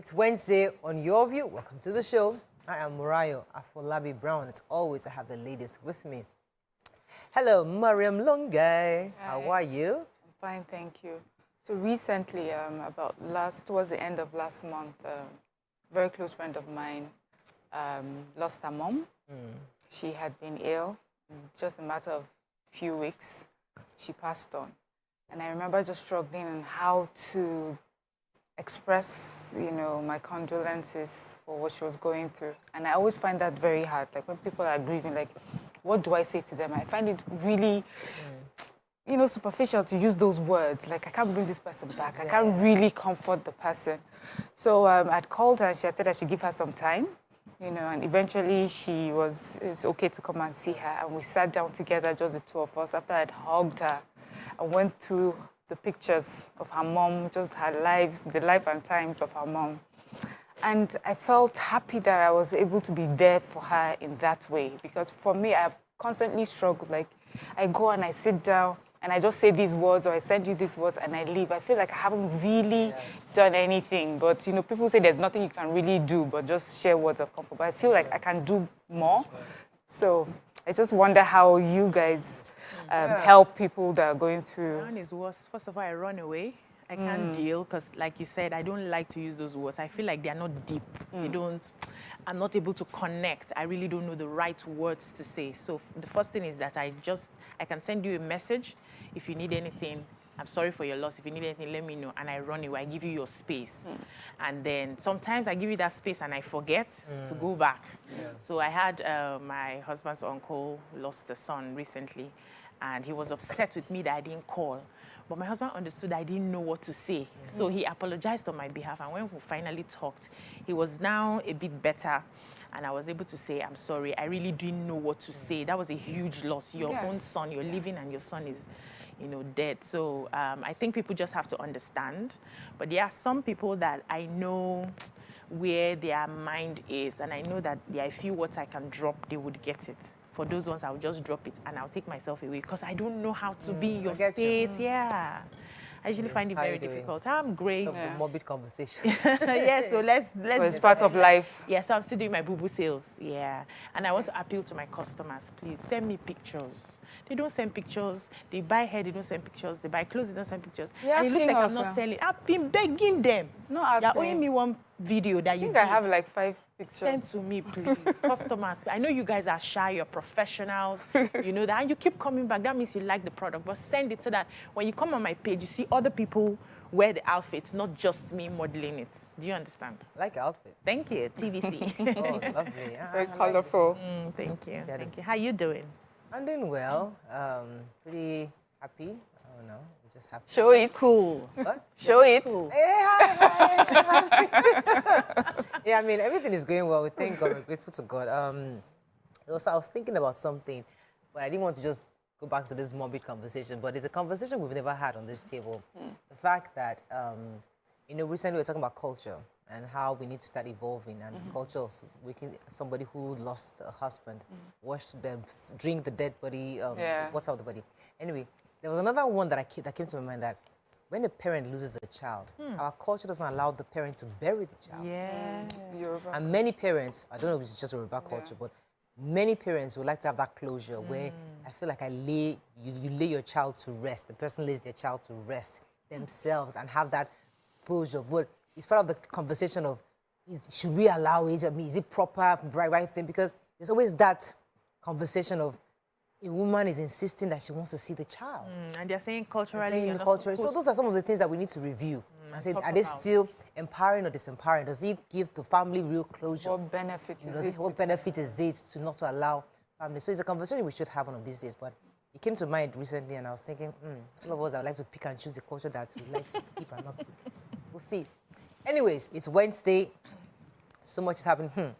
It's Wednesday on YourView. Welcome to the show. I am Murayo Afolabi Brown. It's always I have the ladies with me. Hello, Mariam Lungai. How are you? I'm fine, thank you. So recently, towards the end of last month, a very close friend of mine lost her mom. She had been ill. In just a matter of few weeks, she passed on. And I remember just struggling on how to express, my condolences for what she was going through. And I always find that very hard. Like when people are grieving, like, what do I say to them? I find it really, superficial to use those words. Like, I can't bring this person back. I can't really comfort the person. So I'd called her and she had said I should give her some time, and eventually it's okay to come and see her. And we sat down together, just the two of us, after I'd hugged her and went through the pictures of her mom, just her lives, the life and times of her mom. And I felt happy that I was able to be there for her in that way. Because for me, I've constantly struggled. Like, I go and I sit down and I just say these words, or I send you these words and I leave. I feel like I haven't really done anything. But, people say there's nothing you can really do but just share words of comfort. But I feel like I can do more. So I just wonder how you guys help people that are going through. Mine is worse. First of all, I run away. I can't deal because, like you said, I don't like to use those words. I feel like they are not deep. I'm not able to connect. I really don't know the right words to say. So the first thing is that I can send you a message. If you need anything, I'm sorry for your loss. If you need anything, let me know. And I run away. I give you your space. And then sometimes I give you that space and I forget to go back. Yeah. So I had my husband's uncle lost a son recently. And he was upset with me that I didn't call. But my husband understood I didn't know what to say. So he apologized on my behalf. And when we finally talked, he was now a bit better. And I was able to say, I'm sorry. I really didn't know what to say. That was a huge loss. Your own son, you're living and your son is, dead. So I think people just have to understand. But there are some people that I know where their mind is. And I know that there are a few words I can drop, they would get it. For those ones, I'll just drop it and I'll take myself away because I don't know how to be in your space. Yeah. I usually find it very difficult. I'm great. It's a morbid conversation. So let's it's part of life. Yeah, so I'm still doing my boo-boo sales. Yeah. And I want to appeal to my customers. Please send me pictures. They don't send pictures. They buy hair, they don't send pictures. They buy clothes, they don't send pictures. And it looks like I'm not selling. I've been begging them. No, ask They're owing me one video that I have like 5 pictures. Send to me, please. Customers. I know you guys are shy, you're professionals. You know that. And you keep coming back. That means you like the product. But send it so that when you come on my page, you see other people wear the outfits, not just me modeling it. Do you understand? I like your outfit. Thank you. TVC. Oh, lovely. Very colorful. Thank you. Thank you. How you doing? I'm doing well. Pretty happy. I don't know. I'm just happy. Show it. Cool. What? Show it. Cool. Hey, hi. Yeah, I mean, everything is going well. We thank God. We're grateful to God. Also, I was thinking about something, but I didn't want to just go back to this morbid conversation, but it's a conversation we've never had on this table. The fact that, recently we were talking about culture and how we need to start evolving, and the culture of somebody who lost a husband, wash them, drink the dead body, water of the body. Anyway, there was another one that came to my mind, that when a parent loses a child, our culture doesn't allow the parent to bury the child. Yeah. And many parents, I don't know if it's just a Yoruba culture, but many parents would like to have that closure where I feel like you lay your child to rest. The person lays their child to rest themselves and have that closure. But it's part of the conversation of, should we allow it? I mean, is it proper, right thing? Because there's always that conversation of, a woman is insisting that she wants to see the child. And they're saying culturally. So those are some of the things that we need to review. And say, are they still empowering or disempowering? Does it give the family real closure? What benefit is it? What benefit is it to not to allow family? So it's a conversation we should have one of these days. But it came to mind recently, and I was thinking, all of us, I would like to pick and choose the culture that we like to skip and not keep. We'll see. Anyways, it's Wednesday. So much is happening.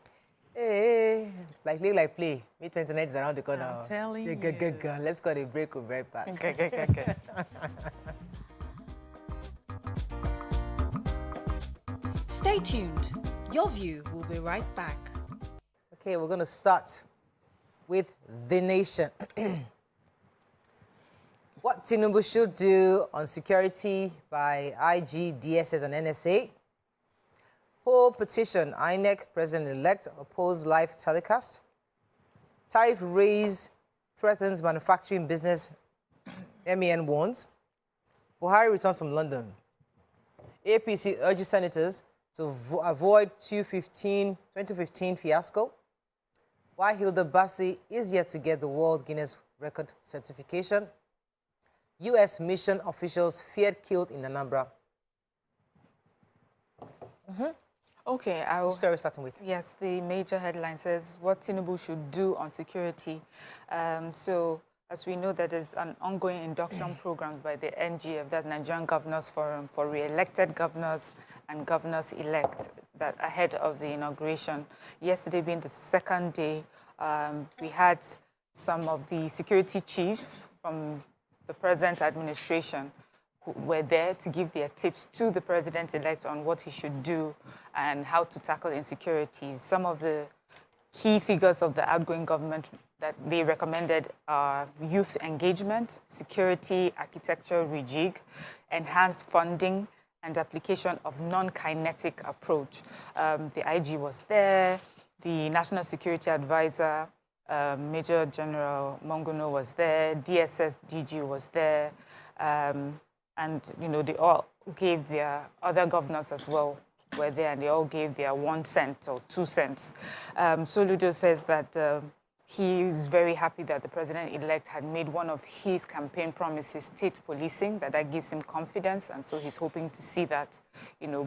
Hey, like live, like play. May 29th is around the corner. I'm telling you. Let's go to a break. We'll be right back. Okay. Stay tuned. YourView will be right back. Okay, we're going to start with the nation. What Tinubu should do on security by IG, DSS, and NSA. Poll petition, INEC president-elect oppose live telecast. Tariff raise threatens manufacturing business, MEN warns. Buhari returns from London. APC urges senators to avoid 2015 fiasco. Why Hilda Bassi is yet to get the World Guinness Record certification. U.S. mission officials feared killed in Anambra. Okay, Which story starting with? Yes, the major headline says what Tinubu should do on security. So, as we know, that there's an ongoing induction program by the NGF, that's Nigerian Governors Forum, for re-elected governors and governors-elect, that ahead of the inauguration. Yesterday being the second day, we had some of the security chiefs from the present administration who were there to give their tips to the president-elect on what he should do and how to tackle insecurity. Some of the key figures of the outgoing government that they recommended are youth engagement, security architecture rejig, enhanced funding, and application of non-kinetic approach. The IG was there, the National Security Advisor, Major General Monguno was there, DSS DG was there, and they all gave their other governors as well were there, and they all gave their 1 cent or 2 cents. Soludo says that he is very happy that the president-elect had made one of his campaign promises state policing, that gives him confidence, and so he's hoping to see that,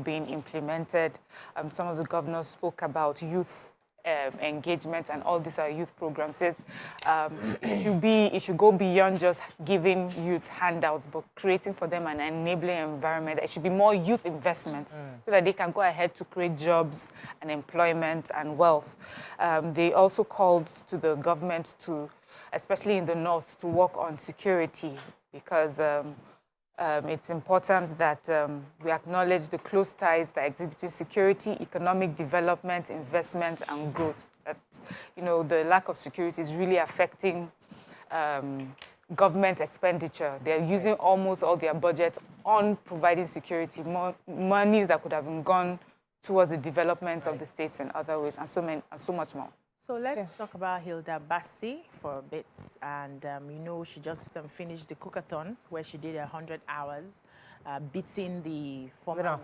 being implemented. Some of the governors spoke about youth engagement, and all these are youth programs. Says it should go beyond just giving youth handouts, but creating for them an enabling environment. It should be more youth investment so that they can go ahead to create jobs and employment and wealth. They also called to the government to, especially in the north, to work on security, because it's important that we acknowledge the close ties that exist between security, economic development, investment, and growth. That, the lack of security is really affecting government expenditure. They're using almost all their budget on providing security, monies that could have been gone towards the development of the states in other ways, and so much more. So let's talk about Hilda Bassi for a bit. And, she just finished the cookathon where she did 100 hours, beating the former...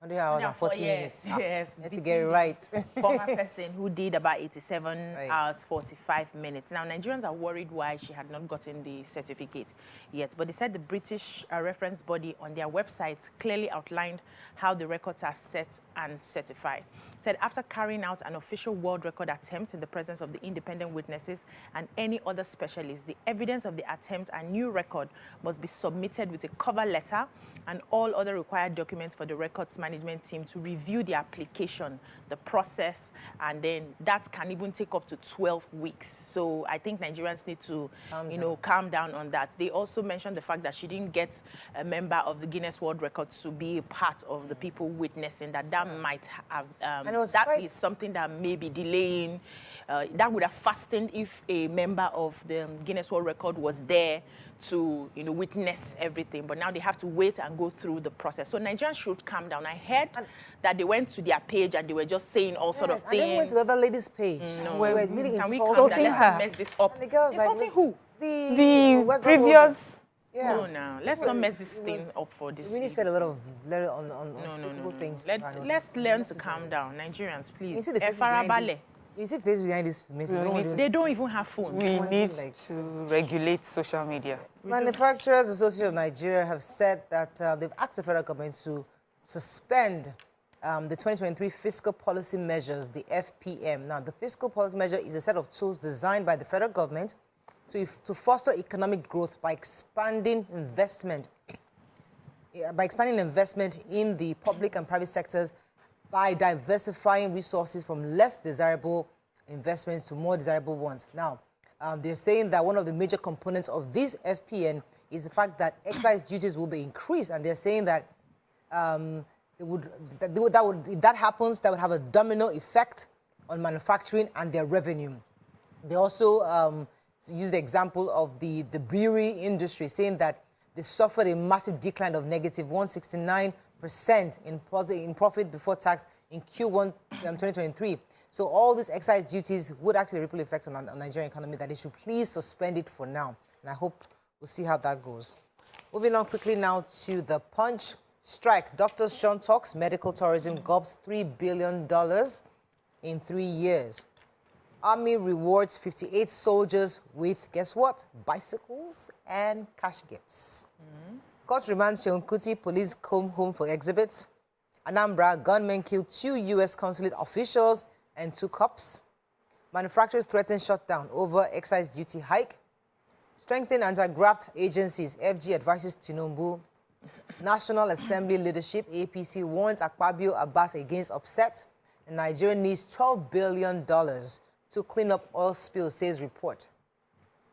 100 hours and 40 minutes. Yes. You have to get it right. Former person who did about 87 hours, 45 minutes. Now, Nigerians are worried why she had not gotten the certificate yet. But they said the British reference body on their website clearly outlined how the records are set and certified. Said after carrying out an official world record attempt in the presence of the independent witnesses and any other specialists, the evidence of the attempt and new record must be submitted with a cover letter and all other required documents for the records management team to review the application, the process, and then that can even take up to 12 weeks. So I think Nigerians need to, calm down on that. They also mentioned the fact that she didn't get a member of the Guinness World Records to be a part of the people witnessing, that might have, that is something that may be delaying. That would have fastened if a member of the Guinness World Record was there to, witness everything. But now they have to wait and go through the process. So Nigerians should calm down. I heard that they went to their page and they were just saying all sort of things. And then went to the other lady's page. No. We were really insulting her. Mess this up. And the girls insulting who? The previous... Yeah. No, no. Let's not mess this thing up for this. We really said a lot of unspeakable things. Let's learn to calm down. Nigerians, please. You see the face behind this message. They don't even have phones. We need to regulate social media. Manufacturers Association of Nigeria have said that they've asked the federal government to suspend the 2023 fiscal policy measures, the FPM. Now, the fiscal policy measure is a set of tools designed by the federal government to foster economic growth by expanding investment. By expanding investment in the public and private sectors, by diversifying resources from less desirable investments to more desirable ones. Now, they're saying that one of the major components of this FPN is the fact that excise duties will be increased, and they're saying that if that happens, that would have a domino effect on manufacturing and their revenue. They also use the example of the brewery industry, saying that they suffered a massive decline of negative 169% in profit before tax in Q1 2023. So all these excise duties would actually ripple effect on the Nigerian economy, that they should please suspend it for now. And I hope we'll see how that goes. Moving on quickly now to the Punch. Strike. Doctors Sean talks medical tourism gobs $3 billion in 3 years. Army rewards 58 soldiers with, guess what? Bicycles and cash gifts. Court remands Seun Kuti, police come home for exhibits. Anambra, gunmen kill 2 U.S. consulate officials and 2 cops. Manufacturers threaten shutdown over excise duty hike. Strengthen anti-graft agencies, FG advises Tinubu. National Assembly leadership, APC warns Akpabio Abbas against upset. And Nigeria needs $12 billion to clean up oil spill, says report.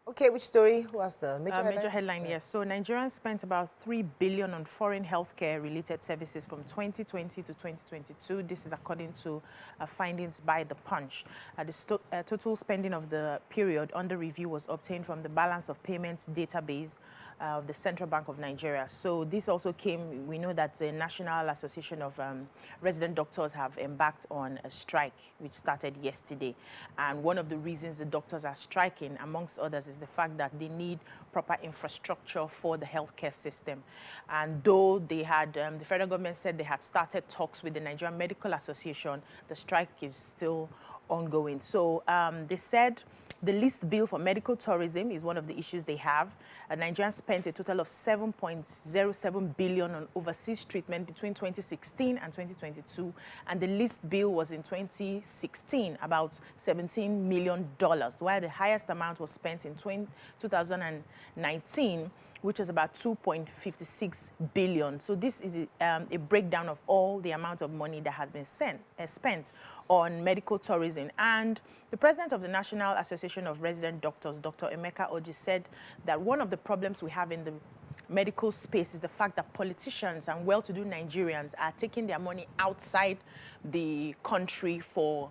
Okay, which story? Who has the major headline? Major headline, yes. So Nigerians spent about $3 billion on foreign healthcare-related services from 2020 to 2022. This is according to findings by The Punch. The total spending of the period under review was obtained from the balance of payments database of the Central Bank of Nigeria. So this also came, we know that the National Association of Resident Doctors have embarked on a strike, which started yesterday. And one of the reasons the doctors are striking, amongst others, is the fact that they need proper infrastructure for the healthcare system. And though they had, the federal government said they had started talks with the Nigerian Medical Association, the strike is still ongoing. So they said the least bill for medical tourism is one of the issues they have. Nigerians spent a total of $7.07 billion on overseas treatment between 2016 and 2022, and the least bill was in 2016, about $17 million, while the highest amount was spent in 2019, which is about $2.56 billion. So this is a breakdown of all the amount of money that has been spent on medical tourism. And the president of the National Association of Resident Doctors, Dr. Emeka Oji, said that one of the problems we have in the medical space is the fact that politicians and well-to-do Nigerians are taking their money outside the country for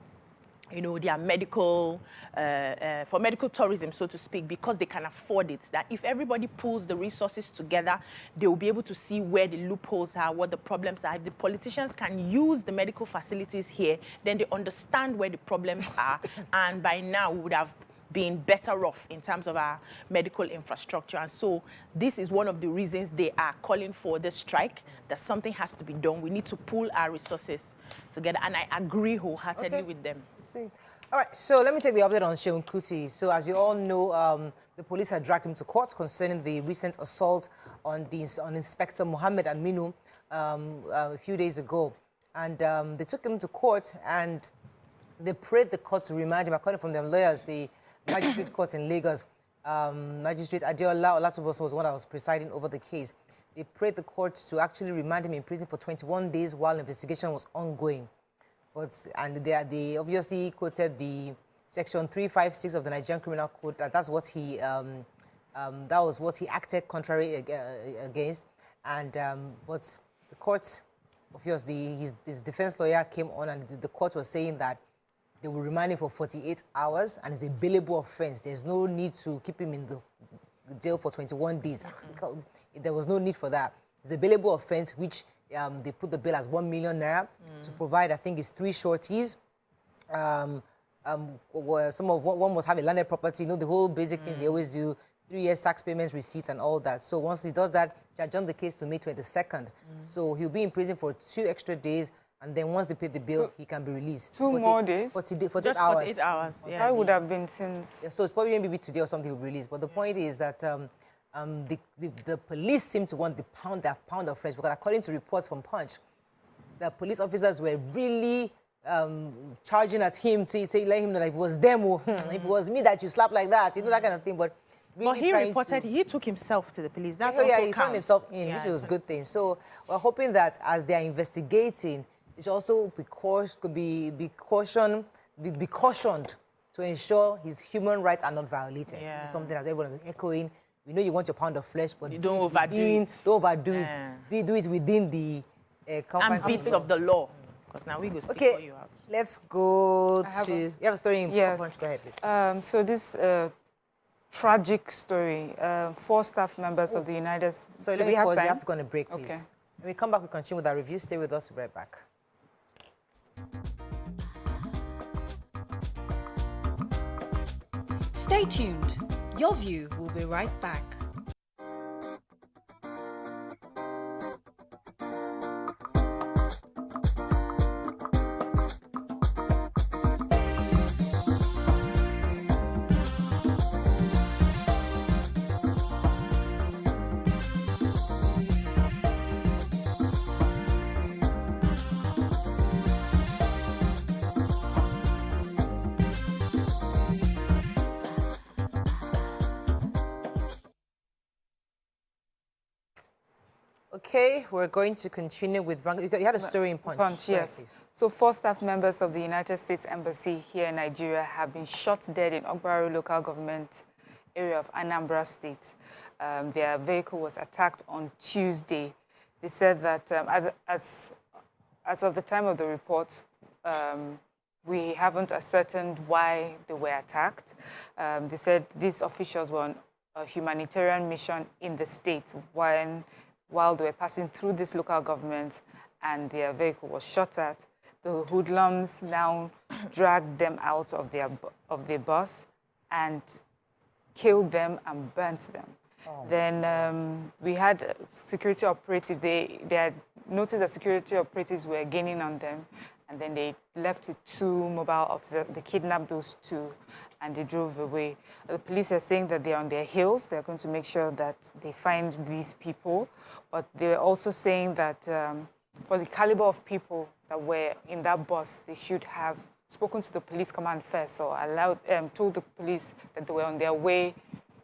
their medical, for medical tourism, so to speak, because they can afford it. That if everybody pulls the resources together, they will be able to see where the loopholes are, what the problems are. If the politicians can use the medical facilities here, then they understand where the problems are, and by now we would have been better off in terms of our medical infrastructure. And so this is one of the reasons they are calling for the strike, that something has to be done. We need to pool our resources together. And I agree wholeheartedly with them. See. All right, so let me take the update on Seun Kuti. So as you all know, the police had dragged him to court concerning the recent assault on Inspector Mohammed Aminu a few days ago. And they took him to court and they prayed the court to remind him, according from their lawyers, the Magistrate Court in Lagos, Magistrate Adeola Olatubos was one that was presiding over the case. They prayed the court to actually remand him in prison for 21 days while investigation was ongoing. And they obviously quoted the Section 356 of the Nigerian Criminal Code. That's what he that was what he acted contrary against. And but the court, obviously, his defense lawyer came on, and the court was saying that they will remand him for 48 hours, and it's a bailable offense. There's no need to keep him in the jail for 21 days. There was no need for that. It's a bailable offense, which they put the bill as 1 million naira to provide, I think it's 3 shorties. One must have a landed property, the whole basic thing they always do, 3 years tax payments, receipts, and all that. So once he does that, he adjourned the case to May 22nd. So he'll be in prison for 2 extra days. And then once they pay the bill, he can be released. 2 more days? 48 Just hours. 48 hours, yeah. That would have been since... Yeah, so it's probably maybe today or something will be released. But the point is that the police seem to want the pound of flesh, because according to reports from Punch, the police officers were really charging at him to let him know that if it was them, if it was me that you slapped like that, that kind of thing. But really he reported, he took himself to the police. That also he turned himself in, which is a good thing. So we're hoping that as they are investigating, it's also be cautioned to ensure his human rights are not violated. Yeah. This is something that everyone is echoing. We know you want your pound of flesh, but you don't overdo it. Don't overdo it. Do it within the ambits of the law. Because now we go stick for you out. Let's go to... You have a story in Punch. Go ahead, please. So this tragic story. 4 staff members of the United States. So let me pause. You have to go on a break, please. Okay. When we come back, we continue with our review. Stay with us. We'll be right back. Stay tuned. Your View will be right back. Okay, we're going to continue with... You had a story in Punch. Punch, yes. Please. So 4 staff members of the United States Embassy here in Nigeria have been shot dead in Ogbaru local government area of Anambra State. Their vehicle was attacked on Tuesday. They said that as of the time of the report, we haven't ascertained why they were attacked. They said these officials were on a humanitarian mission in the state while they were passing through this local government and their vehicle was shot at. The hoodlums now dragged them out of their bus and killed them and burnt them. Oh. Then we had security operatives. They had noticed that security operatives were gaining on them, and then they left with 2 mobile officers. They kidnapped those 2, and they drove away. The police are saying that they're on their heels. They're going to make sure that they find these people. But they're also saying that for the caliber of people that were in that bus, they should have spoken to the police command first, or told the police that they were on their way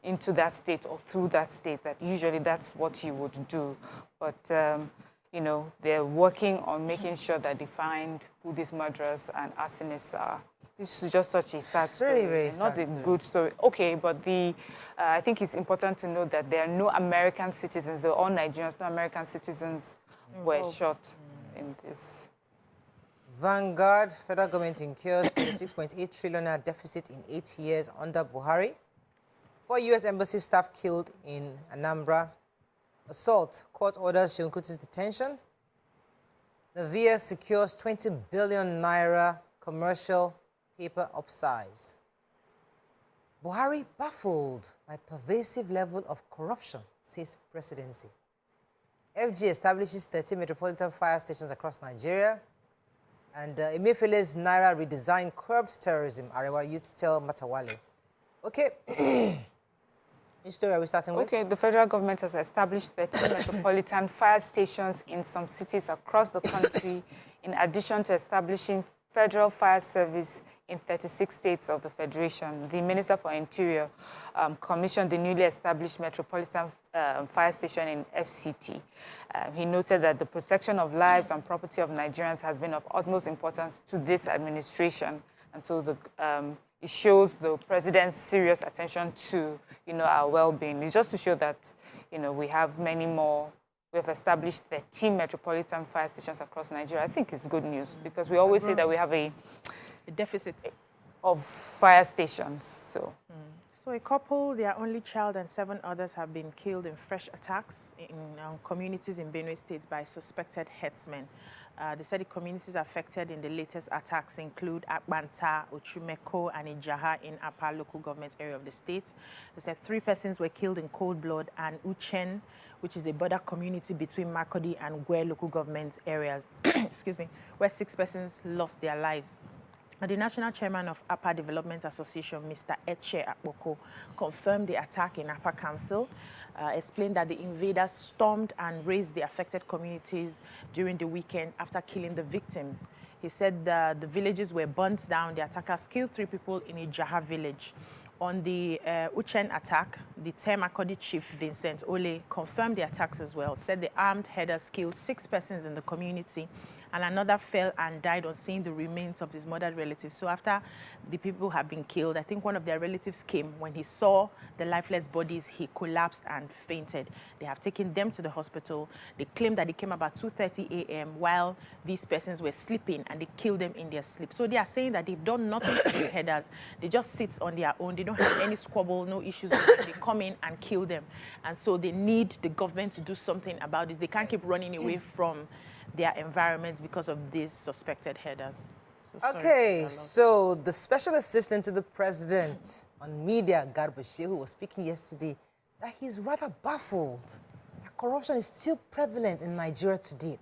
into that state or through that state, that usually that's what you would do. But, you know, they're working on making sure that they find who these murderers and arsonists are. This is just such a sad story, very sad not a good story. Okay, but I think it's important to note that there are no American citizens. They're all Nigerians. No American citizens were shot in this. Vanguard, federal government incurs 6.8 trillion deficit in 8 years under Buhari. 4 U.S. embassy staff killed in Anambra. Assault, court orders Seun Kuti's detention. The VIA secures 20 billion naira commercial paper upsize. Buhari baffled by pervasive level of corruption, says presidency. FG establishes 13 metropolitan fire stations across Nigeria. And Emefiele's naira redesign curbed terrorism, Arewa youth tell Matawalle. Okay. Which story are we starting with? Okay, the federal government has established 13 metropolitan fire stations in some cities across the country, in addition to establishing federal fire service in 36 states of the Federation. The Minister for Interior commissioned the newly established Metropolitan Fire Station in FCT. He noted that the protection of lives and property of Nigerians has been of utmost importance to this administration, and so it shows the president's serious attention to, our well-being. It's just to show that, we have many more. We have established 13 metropolitan fire stations across Nigeria. I think it's good news because we always say that we have a deficit of fire stations. So a couple, their only child and 7 others have been killed in fresh attacks in communities in Benue State by suspected herdsmen. They said the communities affected in the latest attacks include Akbanta, Ochumeko, and Ijaha in Apa local government area of the state. They said 3 persons were killed in cold blood, and Uchen, which is a border community between Makurdi and Gwe local government areas, excuse me, where 6 persons lost their lives. The national chairman of Apa Development Association, Mr. Eche Akpoko, confirmed the attack in Apa Council, explained that the invaders stormed and razed the affected communities during the weekend after killing the victims. He said the villages were burnt down. The attackers killed 3 people in a Jaha village. On the Uchen attack, the Temakodi chief, Vincent Ole, confirmed the attacks as well, said the armed headers killed 6 persons in the community and another fell and died on seeing the remains of his murdered relatives. So after the people had been killed, I think one of their relatives came. When he saw the lifeless bodies, he collapsed and fainted. They have taken them to the hospital. They claim that they came about 2:30 a.m. while these persons were sleeping, and they killed them in their sleep. So they are saying that they've done nothing to these headers. They just sit on their own. They don't have any squabble, no issues with them. They come in and kill them. And so they need the government to do something about this. They can't keep running away from their environments because of these suspected headers. So Okay, so the special assistant to the president on media, Garba Shehu, was speaking yesterday that he's rather baffled that corruption is still prevalent in Nigeria today.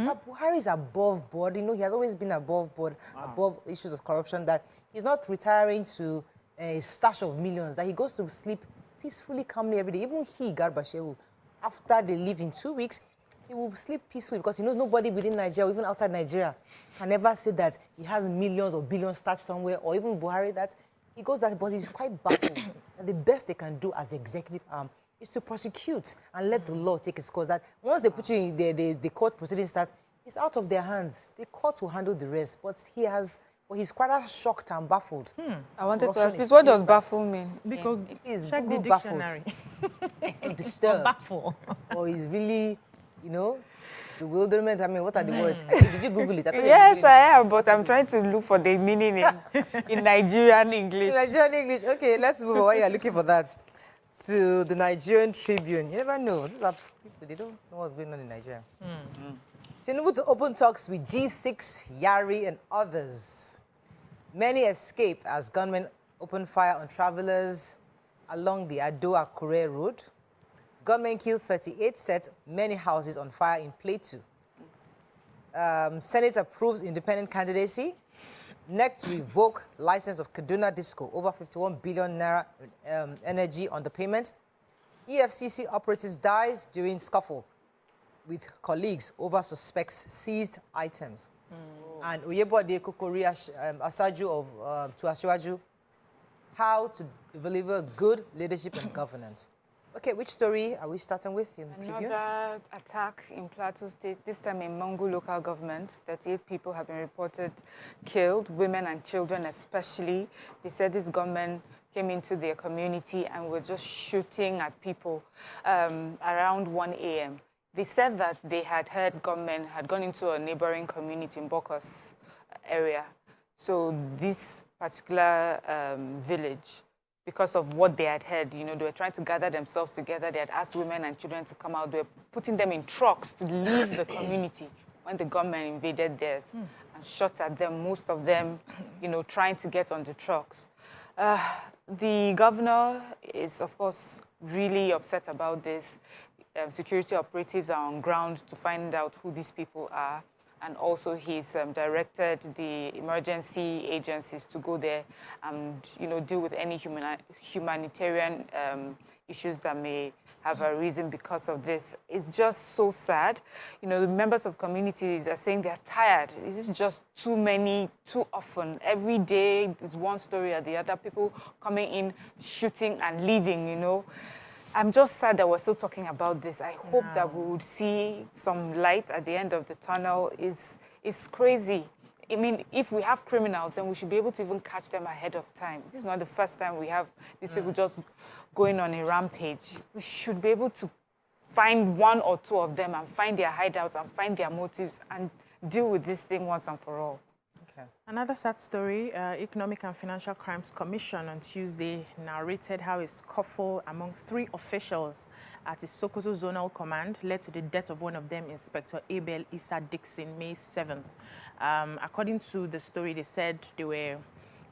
That Buhari is above board. You know, he has always been above board, above issues of corruption, that he's not retiring to a stash of millions, that he goes to sleep peacefully, calmly every day. Even he, Garba Shehu, after they leave in 2 weeks, he will sleep peacefully because he knows nobody within Nigeria, or even outside Nigeria, can ever say that he has millions or billions stashed somewhere, or even Buhari, that he goes that, but he's quite baffled. And the best they can do as the executive arm is to prosecute and let the law take its course. That once they put you in the court proceedings start, it's out of their hands. The court will handle the rest. But he's quite shocked and baffled. I wanted to Corruption ask, is what does still baffle mean? Because He's check the Google baffled. dictionary. So disturbed. Baffle. Or he's really, you know, bewilderment. I mean, what are the words? Did you Google it? I thought you Yes, Googled I it. am, but I'm trying to look for the meaning in Nigerian English. Nigerian English. Okay, let's move on while you're looking for that to the Nigerian Tribune. You never know. These are people, they don't know what's going on in Nigeria. Tinubu to open talks with G6, Yari, and others. Many escape as gunmen open fire on travelers along the Ado-Akure road. Gunmen killed 38, set many houses on fire in Plateau. Senate approves independent candidacy. NEC to revoke license of Kaduna Disco, over 51 billion naira energy underpayment. EFCC operatives dies during scuffle with colleagues over suspects seized items. And Oyebode Kokori Asaju to Asiwaju, how to deliver good leadership and governance. Okay, which story are we starting with? Another attack in Plateau State, this time in Mongu local government. 38 people have been reported killed, women and children especially. They said this gunmen came into their community and were just shooting at people around 1 a.m. They said that they had heard gunmen had gone into a neighboring community in Bokos area. So this particular village, because of what they had heard, you know, they were trying to gather themselves together. They had asked women and children to come out. They were putting them in trucks to leave the community when the gunmen invaded theirs and shot at them, most of them, you know, trying to get on the trucks. The governor is, of course, really upset about this. Security operatives are on ground to find out who these people are. And also he's directed the emergency agencies to go there and, you know, deal with any humanitarian issues that may have arisen because of this. It's just so sad. You know, the members of communities are saying they're tired. This is just too many, too often. Every day there's one story or the other, people coming in, shooting and leaving, you know. I'm just sad that we're still talking about this. I hope that we would see some light at the end of the tunnel. It's crazy. I mean, if we have criminals, then we should be able to even catch them ahead of time. This is not the first time we have these people just going on a rampage. We should be able to find one or two of them and find their hideouts and find their motives and deal with this thing once and for all. Okay. Another sad story, Economic and Financial Crimes Commission on Tuesday narrated how a scuffle among 3 officials at the Sokoto Zonal Command led to the death of one of them, Inspector Abel Issa Dixon, May 7th. According to the story, they said they were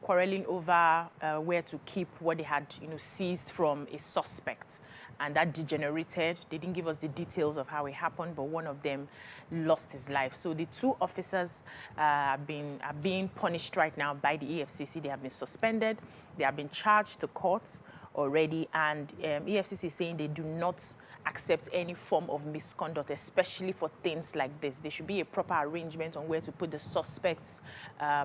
quarreling over where to keep what they had, you know, seized from a suspect. And that degenerated. They didn't give us the details of how it happened, but one of them lost his life. So the 2 officers are being punished right now by the EFCC. They have been suspended. They have been charged to court already. And EFCC is saying they do not accept any form of misconduct, especially for things like this. There should be a proper arrangement on where to put the suspects'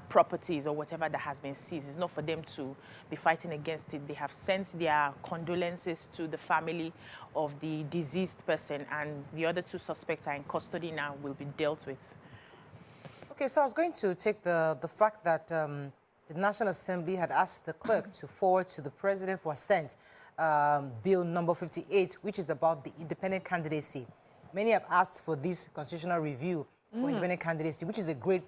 properties or whatever that has been seized. It's not for them to be fighting against it. They have sent their condolences to the family of the deceased person, and the other 2 suspects are in custody now, will be dealt with. Okay, so I was going to take the fact that the National Assembly had asked the clerk to forward to the president for assent bill number 58, which is about the independent candidacy. Many have asked for this constitutional review for independent candidacy, which is a great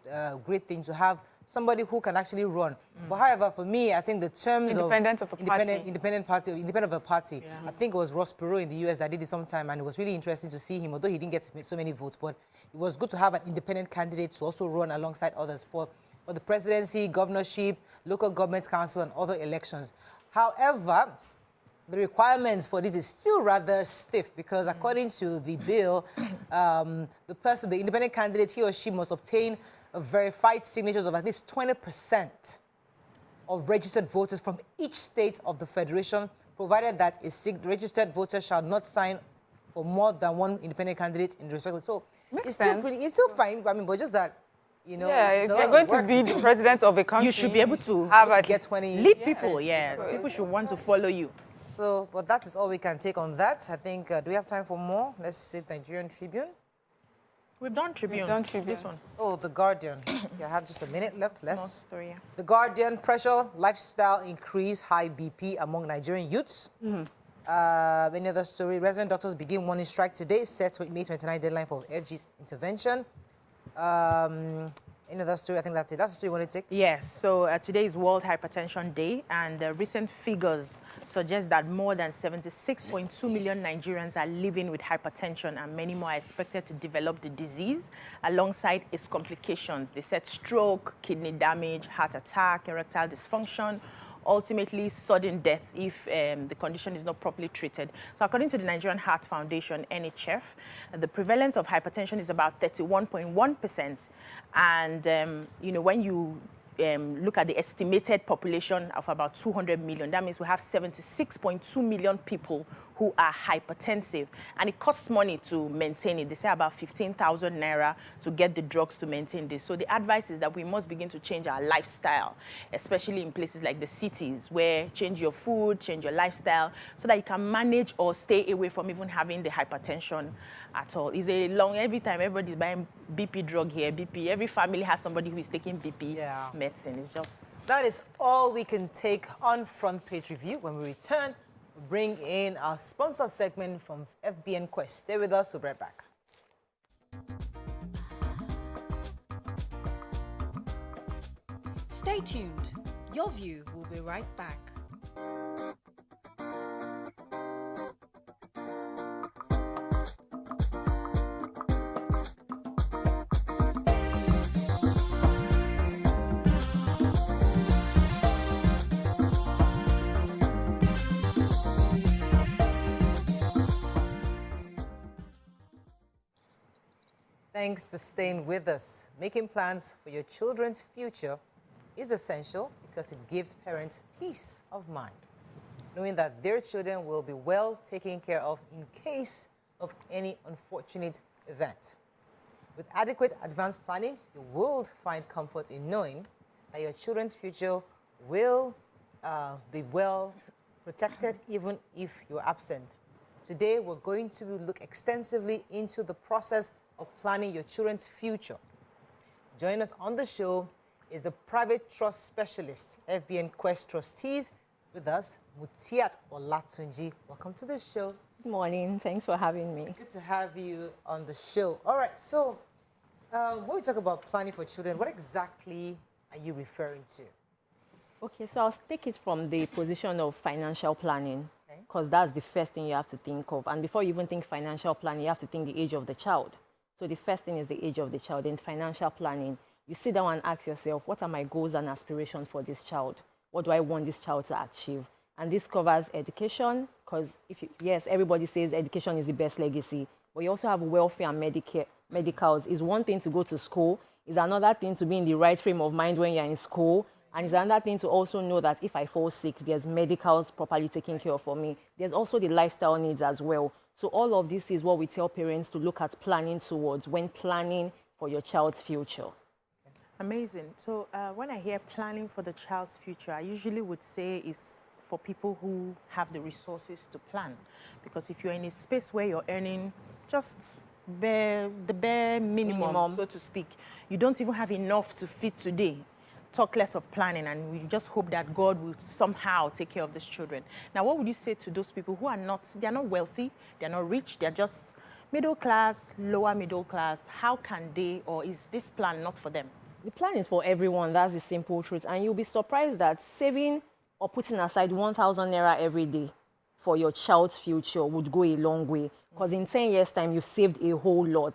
thing to have somebody who can actually run. But however, for me, I think the terms independent of a party. Independent of a party. Yeah. I think it was Ross Perot in the US that did it sometime, and it was really interesting to see him, although he didn't get so many votes. But it was good to have an independent candidate to also run alongside others for the presidency, governorship, local government council, and other elections. However, the requirements for this is still rather stiff because according to the bill, the independent candidate, he or she must obtain a verified signatures of at least 20% of registered voters from each state of the federation, provided that a registered voter shall not sign for more than one independent candidate in the respective. So it's still fine. I mean, but just that, you know, yeah, if you're going to be the president of a country, you should be able to get 20. Lead people, yes. People should want to follow you. So, but that is all we can take on that. I think, do we have time for more? Let's see Nigerian Tribune. We've done Tribune. This one. Oh, The Guardian. Yeah, I have just a minute left. Small story, yeah. The Guardian, pressure, lifestyle increase, high BP among Nigerian youths. Any other story? Resident doctors begin warning strike today, set May 29 deadline for FG's intervention. Any other story? I think that's it. That's the story you want to take? Yes. So today is World Hypertension Day, and recent figures suggest that more than 76.2 million Nigerians are living with hypertension, and many more are expected to develop the disease alongside its complications. They said stroke, kidney damage, heart attack, erectile dysfunction, ultimately sudden death if the condition is not properly treated. So according to the Nigerian Heart Foundation, NHF, the prevalence of hypertension is about 31.1%. And, you know, when you look at the estimated population of about 200 million, that means we have 76.2 million people who are hypertensive, and it costs money to maintain it. They say about 15,000 naira to get the drugs to maintain this. So the advice is that we must begin to change our lifestyle, especially in places like the cities, where change your food, change your lifestyle, so that you can manage or stay away from even having the hypertension at all. It's a long, every time everybody's buying BP drug here, BP, every family has somebody who is taking BP medicine. It's just... That is all we can take on Front Page Review. When we return, bring in our sponsor segment from FBN Quest. Stay with us, we'll be right back. Stay tuned. Your View will be right back. Thanks for staying with us. Making plans for your children's future is essential because it gives parents peace of mind, knowing that their children will be well taken care of in case of any unfortunate event. With adequate advanced planning, you will find comfort in knowing that your children's future will be well protected even if you're absent. Today, we're going to look extensively into the process of planning your children's future. Joining us on the show is the private trust specialist, FBN Quest trustees. With us, Mutiat Olatunji. Welcome to the show. Good morning. Thanks for having me. Good to have you on the show. All right, so when we talk about planning for children, what exactly are you referring to? Okay, so I'll take it from the position of financial planning, because that's the first thing you have to think of. And before you even think financial planning, you have to think the age of the child. So the first thing is the age of the child. In financial planning, you sit down and ask yourself, what are my goals and aspirations for this child? What do I want this child to achieve? And this covers education, because yes, everybody says education is the best legacy, but you also have welfare and medicals. It's one thing to go to school, it's another thing to be in the right frame of mind when you're in school, and it's another thing to also know that if I fall sick, there's medicals properly taken care of for me. There's also the lifestyle needs as well. So all of this is what we tell parents to look at planning towards when planning for your child's future. Amazing. So when I hear planning for the child's future, I usually would say it's for people who have the resources to plan. Because if you're in a space where you're earning just the bare minimum, so to speak. You don't even have enough to feed today. Talk less of planning, and we just hope that God will somehow take care of these children. Now, what would you say to those people who are they're not wealthy, they're not rich, they're just middle class, lower middle class? How can they, or is this plan not for them? The plan is for everyone. That's the simple truth. And you'll be surprised that saving or putting aside 1,000 naira every day for your child's future would go a long way. Because in 10 years' time, you've saved a whole lot.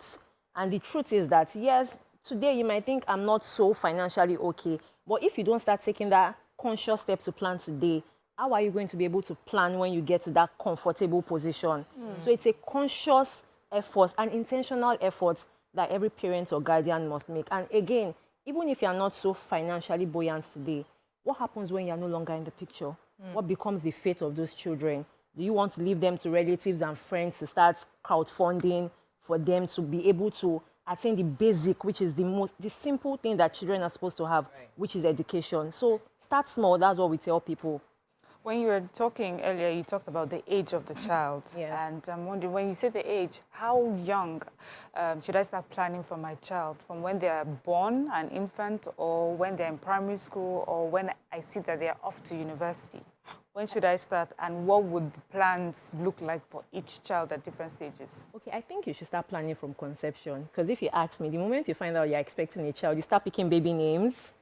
And the truth is that, yes, today you might think I'm not so financially okay. But if you don't start taking that conscious step to plan today, how are you going to be able to plan when you get to that comfortable position? So it's a conscious effort, an intentional effort that every parent or guardian must make. And again, even if you're not so financially buoyant today, what happens when you're no longer in the picture? What becomes the fate of those children? Do you want to leave them to relatives and friends to start crowdfunding for them to be able to attain the basic, which is the simple thing that children are supposed to have, which is education? So start small. That's what we tell people. When you were talking earlier, you talked about the age of the child. Yes. And I'm wondering, when you say the age, how young should I start planning for my child? From when they are born, an infant, or when they're in primary school, or when I see that they're off to university? When should I start, and what would the plans look like for each child at different stages? Okay, I think you should start planning from conception. Because if you ask me, the moment you find out you're expecting a child, you start picking baby names.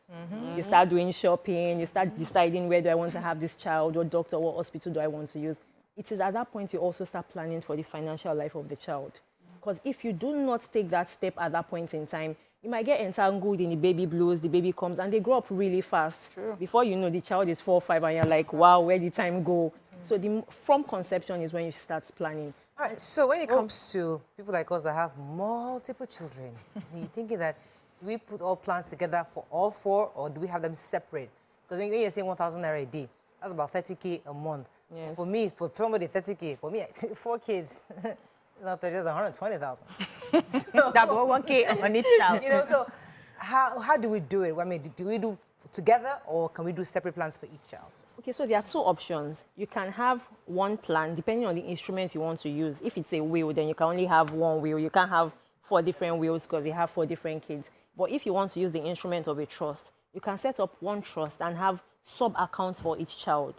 You start doing shopping, you start deciding where do I want to have this child, what doctor, what hospital do I want to use. It is at that point you also start planning for the financial life of the child. Because if you do not take that step at that point in time, you might get entangled in the baby blues, the baby comes, and they grow up really fast. True. Before you know, the child is 4 or 5, and you're like, wow, where did time go? So from conception is when you start planning. All right, so when it comes to people like us that have multiple children, you're thinking that, do we put all plans together for all 4, or do we have them separate? Because when you're saying 1,000 naira a day, that's about 30K a month. Yes. For me, for somebody, 30K. For me, 4 kids, it's not 30, that's 120,000. That's 1K on each child. You know, so how do we do it? I mean, do we do together, or can we do separate plans for each child? Okay, so there are 2 options. You can have one plan, depending on the instrument you want to use. If it's a will, then you can only have one will. You can't have 4 different wills because you have 4 different kids. But if you want to use the instrument of a trust, you can set up one trust and have sub-accounts for each child.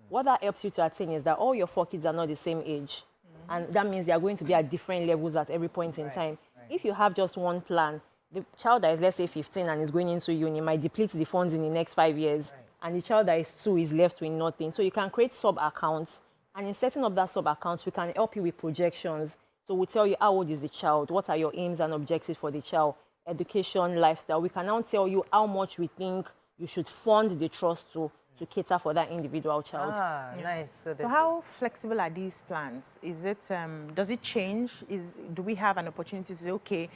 What that helps you to attain is that all your 4 kids are not the same age. And that means they are going to be at different levels at every point in time. If you have just one plan, the child that is, let's say, 15 and is going into uni might deplete the funds in the next 5 years. And the child that is 2 is left with nothing. So you can create sub-accounts. And in setting up that sub-accounts, we can help you with projections. So we'll tell you how old is the child, what are your aims and objectives for the child, education, lifestyle. We can now tell you how much we think you should fund the trust to cater for that individual child. Ah, nice. So how flexible are these plans? Is it, does it change? Do we have an opportunity to say, okay,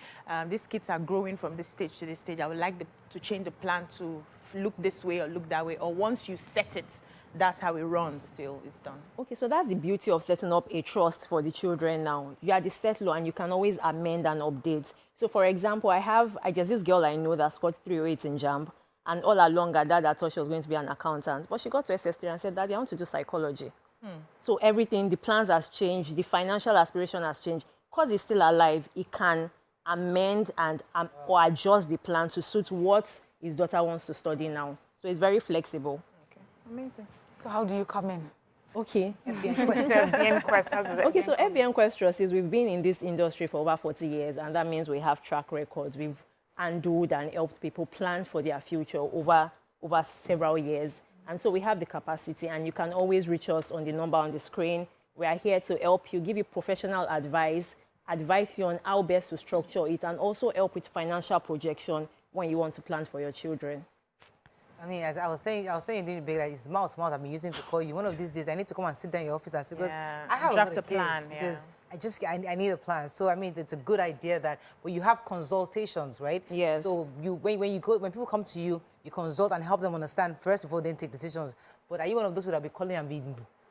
these kids are growing from this stage to this stage, I would like to change the plan to look this way or look that way, or once you set it, that's how it runs till it's done? Okay, so that's the beauty of setting up a trust for the children now. You are the settlor and you can always amend and update. So for example, there's this girl I know that scored 308 in JAMB, and all along her dad thought she was going to be an accountant, but she got to SS3 and said, Daddy, I want to do psychology. So everything, the plans has changed, the financial aspiration has changed. Because he's still alive, he can amend and or adjust the plan to suit what his daughter wants to study now. So it's very flexible. Okay, amazing. So how do you come in? Okay. FBN Quest. Okay, so FBN Quest Trust is we've been in this industry for over 40 years, and that means we have track records. We've handled and helped people plan for their future over several years. And so we have the capacity, and you can always reach us on the number on the screen. We are here to help you, give you professional advice you on how best to structure it, and also help with financial projection when you want to plan for your children. I mean, as I was saying during the break, that it's mouth I've been using to call you. One of these days, I need to come and sit down in your office and say, because I have a lot of kids, because I need a plan. So, I mean, it's a good idea that, but you have consultations, right? Yes. So, when people come to you, you consult and help them understand first before they take decisions. But are you one of those people that be calling and be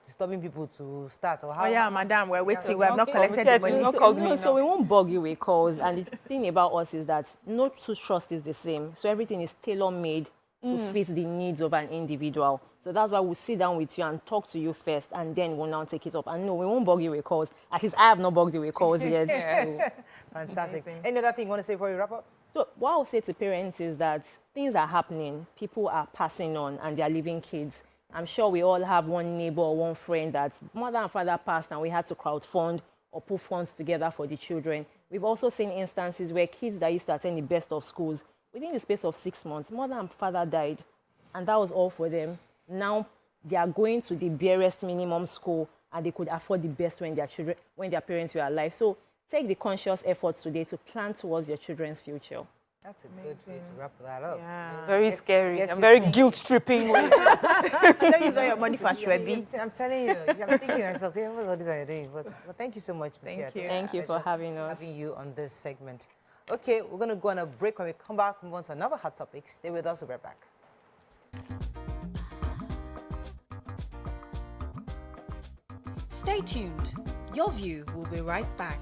disturbing people to start? Or how? Oh, yeah, madam, we're waiting. We have not collected the money. So we won't bug you with calls. And the thing about us is that no two trust is the same. So everything is tailor-made to fit the needs of an individual. So that's why we'll sit down with you and talk to you first, and then we'll now take it up. And no, we won't bug you with calls. At least I have not bugged you with calls yet. So. Fantastic. Amazing. Any other thing you want to say before we wrap up? So what I'll say to parents is that things are happening, people are passing on, and they are leaving kids. I'm sure we all have one neighbor or one friend that mother and father passed and we had to crowdfund or put funds together for the children. We've also seen instances where kids that used to attend the best of schools, within the space of 6 months, mother and father died, and that was all for them. Now they are going to the barest minimum school and they could afford the best when their parents were alive. So take the conscious efforts today to plan towards your children's future. That's a good way to wrap that up. Yeah. Very scary Gets and you very thinking. guilt-tripping way. I don't use all your money for Shwebi. I'm telling you, I'm thinking to myself, okay, what's all this I'm doing? But thank you so much, Matia. Thank you. Thank you for having us. Having you on this segment. Okay, we're going to go on a break. When we come back, move on to another hot topic. Stay with us. We'll be right back. Stay tuned. Your View will be right back.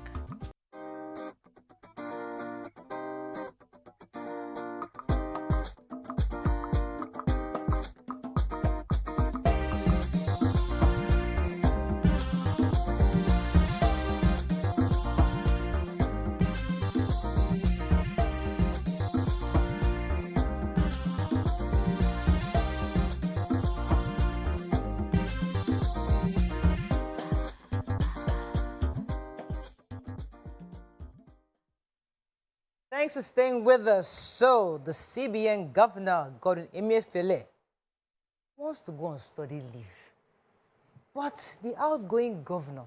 Thanks for staying with us. So, the CBN governor, Emefiele, wants to go on study leave. But the outgoing governor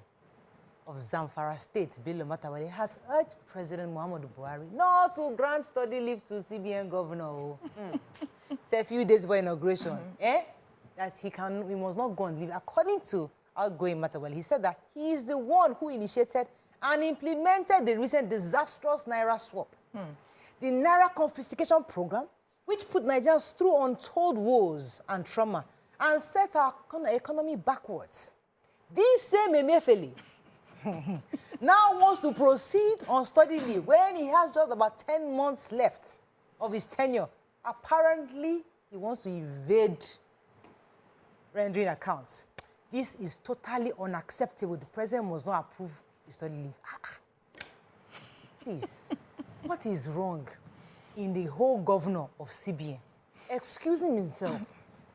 of Zamfara State, Matawalle, has urged President Muhammadu Buhari not to grant study leave to CBN governor. Say a few days before inauguration, that he must not go on leave. According to outgoing Matawalle, he said that he is the one who initiated and implemented the recent disastrous naira swap. The naira confiscation program, which put Nigerians through untold woes and trauma and set our economy backwards. This same Emefiele now wants to proceed on study leave when he has just about 10 months left of his tenure. Apparently, he wants to evade rendering accounts. This is totally unacceptable. The president must not approve his study leave. Please, what is wrong in the whole governor of CBN excusing himself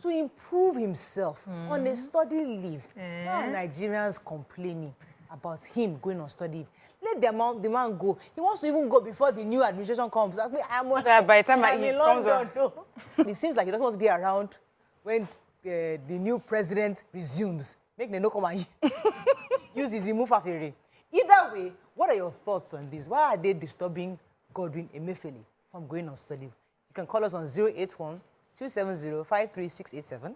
to improve himself on a study leave? Why are Nigerians complaining about him going on study leave? Let the man go. He wants to even go before the new administration comes. By the time I'm he in comes London. No. It seems like he doesn't want to be around when the new president resumes. Make the no come and use his Emefiele. Either way, what are your thoughts on this? Why are they disturbing Godwin Emefiele from going on study leave? You can call us on 081-270-53687,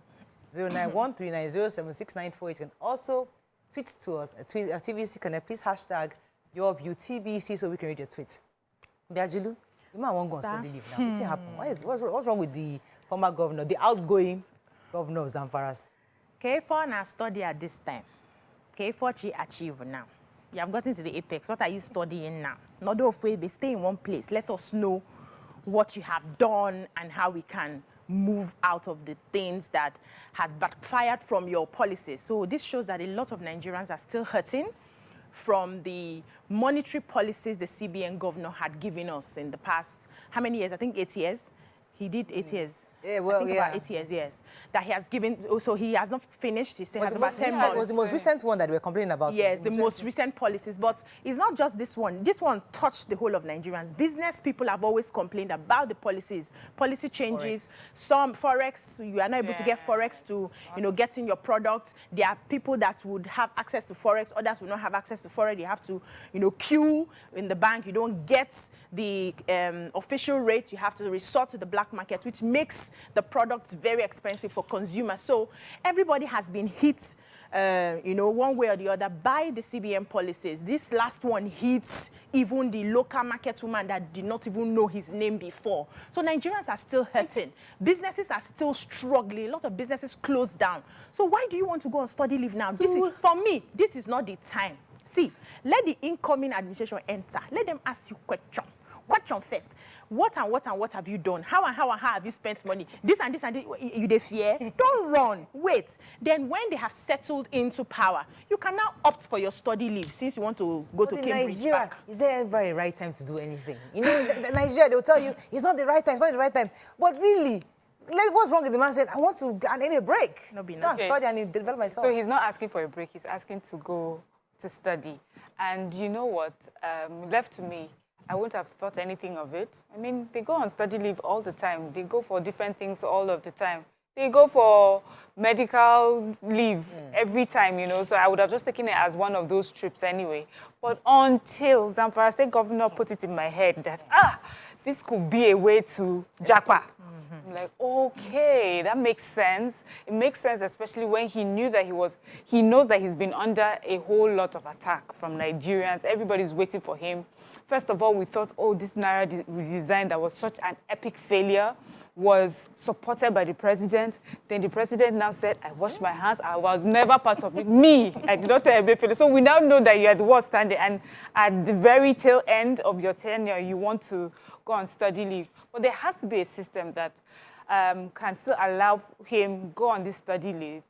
091-390-7694. You can also tweet to us at TVC Connect. Please hashtag YourView TVC so we can read your tweet. Biajulu, you might want to go on study leave now. What's happened? What's wrong with the former governor, the outgoing governor of Zamfara? K4 na study at this time. K4 chi achieve now. You have gotten to the apex. What are you studying now? Not afraid they stay in one place. Let us know what you have done and how we can move out of the things that had backfired from your policies. So this shows that a lot of Nigerians are still hurting from the monetary policies the CBN governor had given us in the past, how many years? I think 8 years. He did 8 years. Yeah, well, I think about 8 years, yes. That he has given, so he has not finished, he still has about 10 months. It was the most recent one that we were complaining about. Yes, the most recent policies, but it's not just this one. This one touched the whole of Nigerians. Business people have always complained about the policies, policy changes. Forex. Some Forex, you are not able to get Forex to, get in your products. There are people that would have access to Forex, others will not have access to Forex. You have to, queue in the bank. You don't get the official rate. You have to resort to the black market, which makes the products very expensive for consumers. So everybody has been hit, one way or the other by the CBN policies. This last one hits even the local market woman that did not even know his name before. So Nigerians are still hurting. Businesses are still struggling. A lot of businesses closed down. So why do you want to go on study leave now? For me, this is not the time. See, let the incoming administration enter. Let them ask you questions. question first. What and what have you done? How and how have you spent money? This and this and this, you dey fear? Don't run. Wait. Then when they have settled into power, you can now opt for your study leave since you want to go to Cambridge Nigeria, back. is there ever a right time to do anything? You know, in Nigeria, they'll tell you, it's not the right time, it's not the right time. But really, like, what's wrong with the man saying, I want to, I need a break. No, be Go and okay. study and develop myself. So he's not asking for a break, he's asking to go to study. And you know what, left to me, I wouldn't have thought anything of it. I mean, they go on study leave all the time. They go for different things all of the time. They go for medical leave every time, you know, so I would have just taken it as one of those trips anyway. But until Zamfara State Governor put it in my head that, this could be a way to Japa. I'm like, okay, that makes sense. It makes sense, especially when he knew that he knows that he's been under a whole lot of attack from Nigerians. Everybody's waiting for him. First of all, we thought, oh, this naira redesign that was such an epic failure was supported by the president. Then the president now said, I washed my hands. I was never part of it. Me, I did not tell Emefiele. So we now know that you are the one standing. And at the very tail end of your tenure, you want to go on study leave. But there has to be a system that can still allow him go on this study leave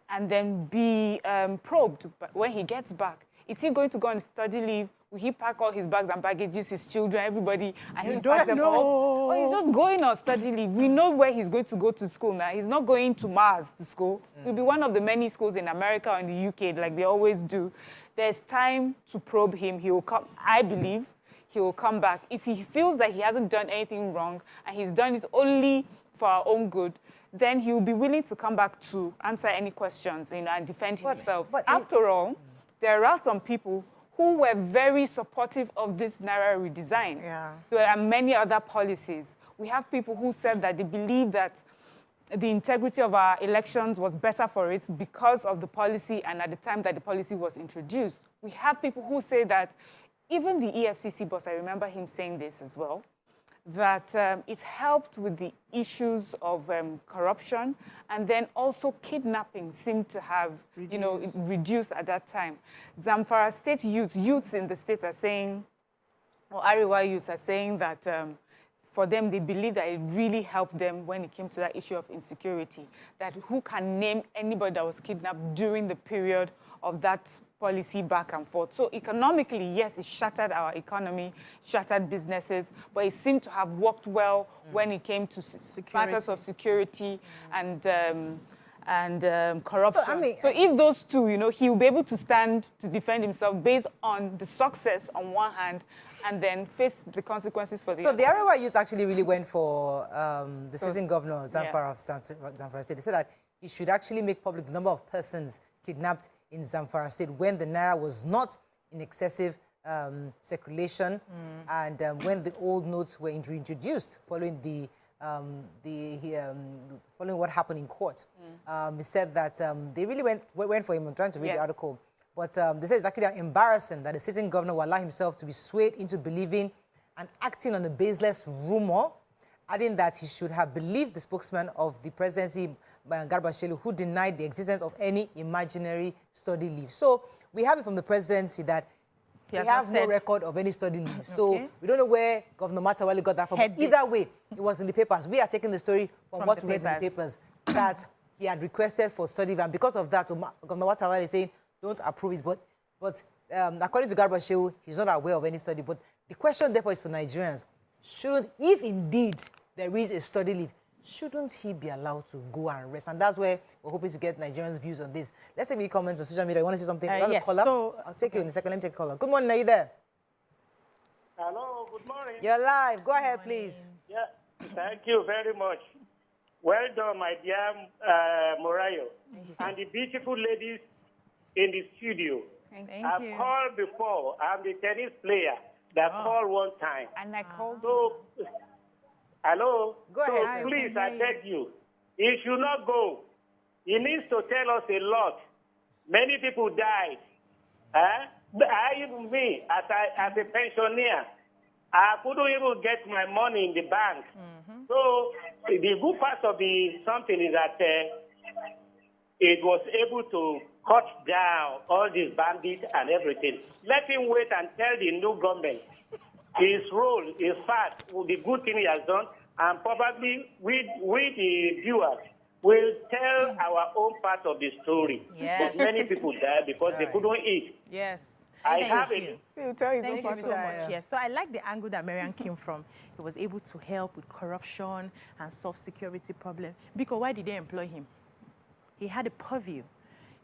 and then be probed when he gets back. Is he going to go on study leave? Will he pack all his bags and baggages, his children, everybody, and he pack them off? Or he's just going on study leave? We know where he's going to go to school now. He's not going to Mars to school. It'll be one of the many schools in America or in the UK, like they always do. There's time to probe him. He will come, I believe, he will come back. If he feels that he hasn't done anything wrong and he's done it only for our own good, then he will be willing to come back to answer any questions, you know, and defend himself. But after all, there are some people who were very supportive of this naira redesign. Yeah. There are many other policies. We have people who said that they believe that the integrity of our elections was better for it because of the policy and at the time that the policy was introduced. We have people who say that even the EFCC boss, I remember him saying this as well, that it helped with the issues of corruption, and then also kidnapping seemed to have, reduced at that time. Zamfara State youths in the states are saying, or Ariwa youths are saying that for them, they believe that it really helped them when it came to that issue of insecurity, that who can name anybody that was kidnapped during the period of that policy back and forth. So economically, yes, it shattered our economy, shattered businesses, but it seemed to have worked well when it came to matters of security and corruption. So if those two, he will be able to stand to defend himself based on the success on one hand and then face the consequences for the other. So the Arewa youth actually really went for the sitting governor of Zamfara State. They said that he should actually make public the number of persons kidnapped in Zamfara State when the naira was not in excessive circulation and when the old notes were introduced following following what happened in court. He said that they really went for him. I'm trying to read the article. But they say it's actually embarrassing that the sitting governor will allow himself to be swayed into believing and acting on a baseless rumor, adding that he should have believed the spokesman of the presidency, Garba Shehu, who denied the existence of any imaginary study leave. So we have it from the presidency that they have no record of any study leave. So we don't know where Governor Matawalle got that from. But either way, it was in the papers. We are taking the story from what we read in the papers, that he had requested for study leave. And because of that, Governor Matawalle is saying, don't approve it. But according to Garba Shehu, he's not aware of any study. But the question, therefore, is for Nigerians. If indeed there is a study leave, shouldn't he be allowed to go and rest? And that's where we're hoping to get Nigerians' views on this. Let's take your comments on social media. You want to say something? Yes. So, I'll take you in a second. Let me take a caller. Good morning. Are you there? Hello. Good morning. You're live. Go ahead, please. Yeah. Thank you very much. Well done, my dear Morayo. And the beautiful ladies in the studio. Thank I've called before. I'm the tennis player that called one time. And I called you. Hello? Go ahead. So please, I beg you, he should not go. He needs to tell us a lot. Many people died. Even me, as a pensioner, I couldn't even get my money in the bank. So the good part of something is that it was able to cut down all these bandits and everything. Let him wait and tell the new government his role, his part, the good thing he has done, and probably we the viewers will tell our own part of the story. Yes. But many people died because they couldn't eat. Yes. I Thank have you. it. Thank you so much. Yes. So I like the angle that Marian came from. He was able to help with corruption and solve security problem. Because why did they employ him? He had a purview.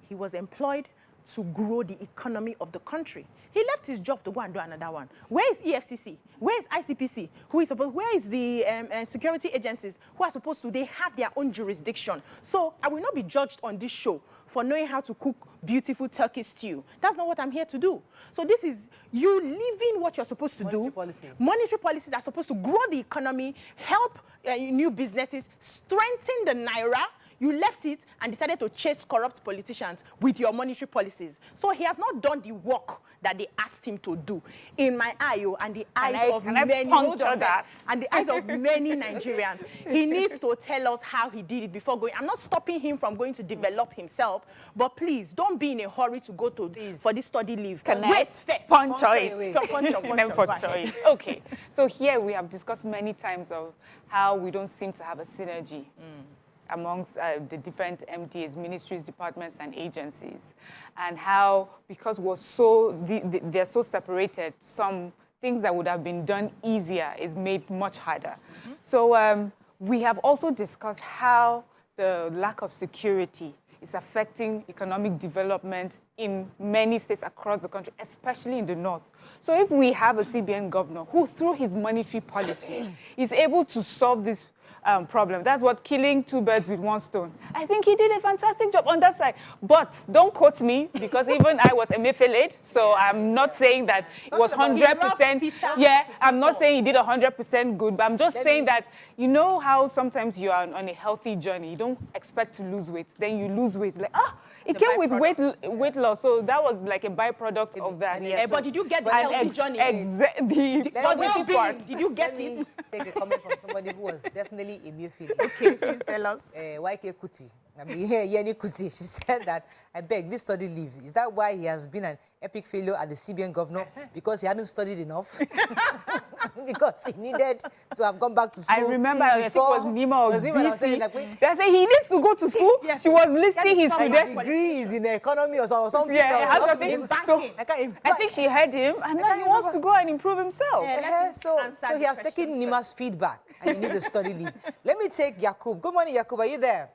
He was employed to grow the economy of the country. He left his job to go and do another one. Where is EFCC? Where is ICPC? Where is the security agencies who are supposed to, they have their own jurisdiction. So I will not be judged on this show for knowing how to cook beautiful turkey stew. That's not what I'm here to do. So this is you living what you're supposed to do. Policy. Monetary policies that are supposed to grow the economy, help new businesses, strengthen the naira. You left it and decided to chase corrupt politicians with your monetary policies. So he has not done the work that they asked him to do. In my eye, and the eyes of many, and the eyes of many Nigerians, he needs to tell us how he did it before going. I'm not stopping him from going to develop himself, but please don't be in a hurry to go to for this study leave. Wait first. Punch it. Okay. So here we have discussed many times of how we don't seem to have a synergy amongst the different MDAs, ministries, departments, and agencies, and how, because we're so they're so separated, some things that would have been done easier is made much harder. So we have also discussed how the lack of security is affecting economic development in many states across the country, especially in the north. So if we have a CBN governor who, through his monetary policy, is able to solve this problem. That's what killing two birds with one stone. I think he did a fantastic job on that side. But don't quote me, because even I was Emefiele, so I'm not saying that it was 100%. Yeah, I'm not saying he did 100% good, but I'm just saying that, you know how sometimes you are on a healthy journey, you don't expect to lose weight, then you lose weight. Like, it came with weight loss, so that was like a byproduct of that. Yeah, but did you get the healthy journey? The positive part. Did you get it? Take a comment from somebody who was definitely Emefiele. Okay, please tell us. YK Kuti. Yeni Kuti. She said that, I beg, this study leave. Is that why he has been an epic failure at the CBN governor? Because he hadn't studied enough? Because he needed to have gone back to school. I remember, I think it was Nima or BC. They said he needs to go to school. Yes. She was listing his credentials. Degree is in economy or something. Yeah, so I think she heard him, and now he wants to go and improve himself. So he has taken Nima's feedback, and he needs a study leave. Let me take Yakub. Good morning, Yakub. Are you there?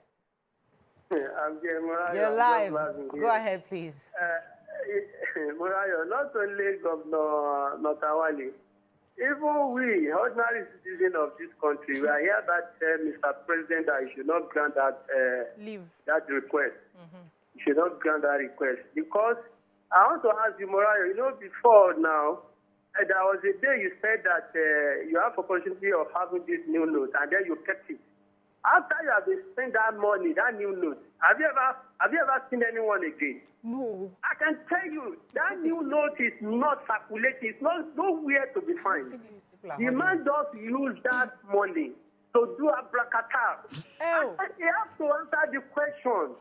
I'm Murayo. You're live. Go ahead, please. Murayo, not only Governor Matawalle, even we, ordinary citizens of this country, we are here that Mr. President, that he should not grant that that request. He should not grant that request. Because I want to ask you, Murayo, you know, before now, there was a day you said that you have opportunity of having this new note, and then you kept it. After you have spent that money, that new note, have you ever seen anyone again? No. I can tell you, that new note is not circulating. It's not nowhere to be found. The man just use that money to do abracadabra. And he has to answer the question.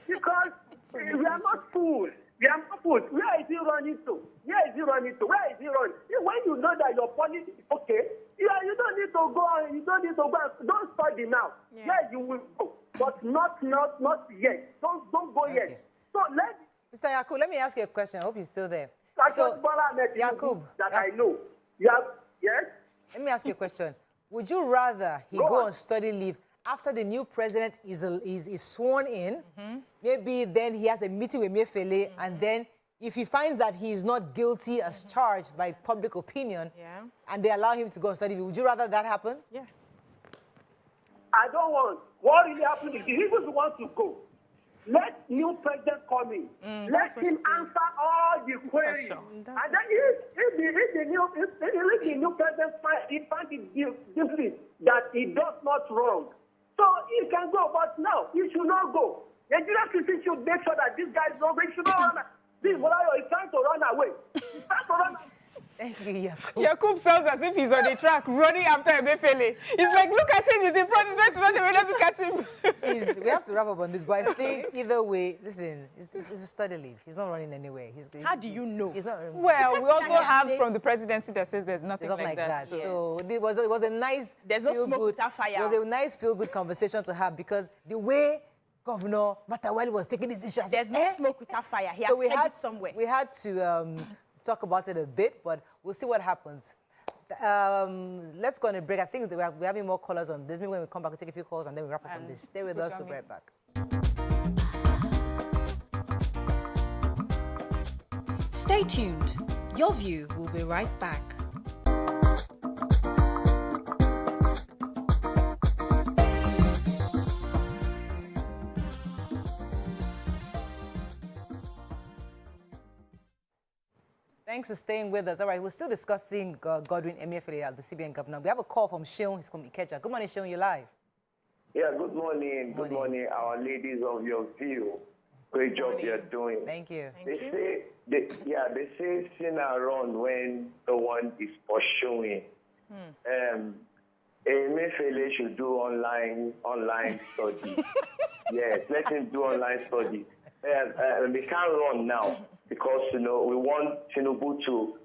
Because we are not fools. We are not fools. Where is he running to? Where is he running to? Where is he running? When you know that your policy is okay, you don't need to go. You don't need to go. Don't study now. Yeah, you will go, but not yet. Don't go yet. So Mr. Yakub, let me ask you a question. I hope you're still there. So, Yakub, that I know. Yes. Let me ask you a question. Would you rather he go on study leave after the new president is sworn in? Maybe then he has a meeting with Emefiele, and then if he finds that he is not guilty as charged by public opinion, and they allow him to go on study leave, would you rather that happen? Yeah. I don't want. What really happened is he wants to go. Let new president come in. Let him answer all the queries. And then if the new president finds it different that he does not wrong, so he can go. But now he should not go. Nigerian citizens should make sure that this guy is not going. He should not run. This Murayo is trying to run away. He's trying to run away. Thank you, Yakub. Yakub sounds as if he's on the track running after Emefiele. He's like, look at him, he's in front, he's trying to run away, let me catch him. Please, we have to wrap up on this, but I think either way, listen, it's a study leave. He's not running anywhere. How do you know? He's not. Well, we also have from the presidency that says there's nothing It's not like that. So it was a nice. There's no smoke feel-good- without fire. It was a nice feel-good conversation to have because the way Governor Matawalle was taking this issue, I said, There's no smoke without fire. He so has heard it somewhere. We had to talk about it a bit, but we'll see what happens. Let's go on a break. I think we're having more callers on this. Maybe when we come back, we'll take a few calls and then we wrap up on this. Stay with us. We'll be right back. Stay tuned. Your View will be right back. Thanks for staying with us. All right, we're still discussing Godwin Emefiele, the CBN governor. We have a call from Sheon. He's from Ikeja. Good morning, Sheon. You're live. Yeah, good morning. Good morning, our ladies of your view. Great job you're doing. Thank you. They say sinner run when the one is pursuing. Emefiele should do online study. Yes, let him do online study. They can't run now because we want Tinubu to.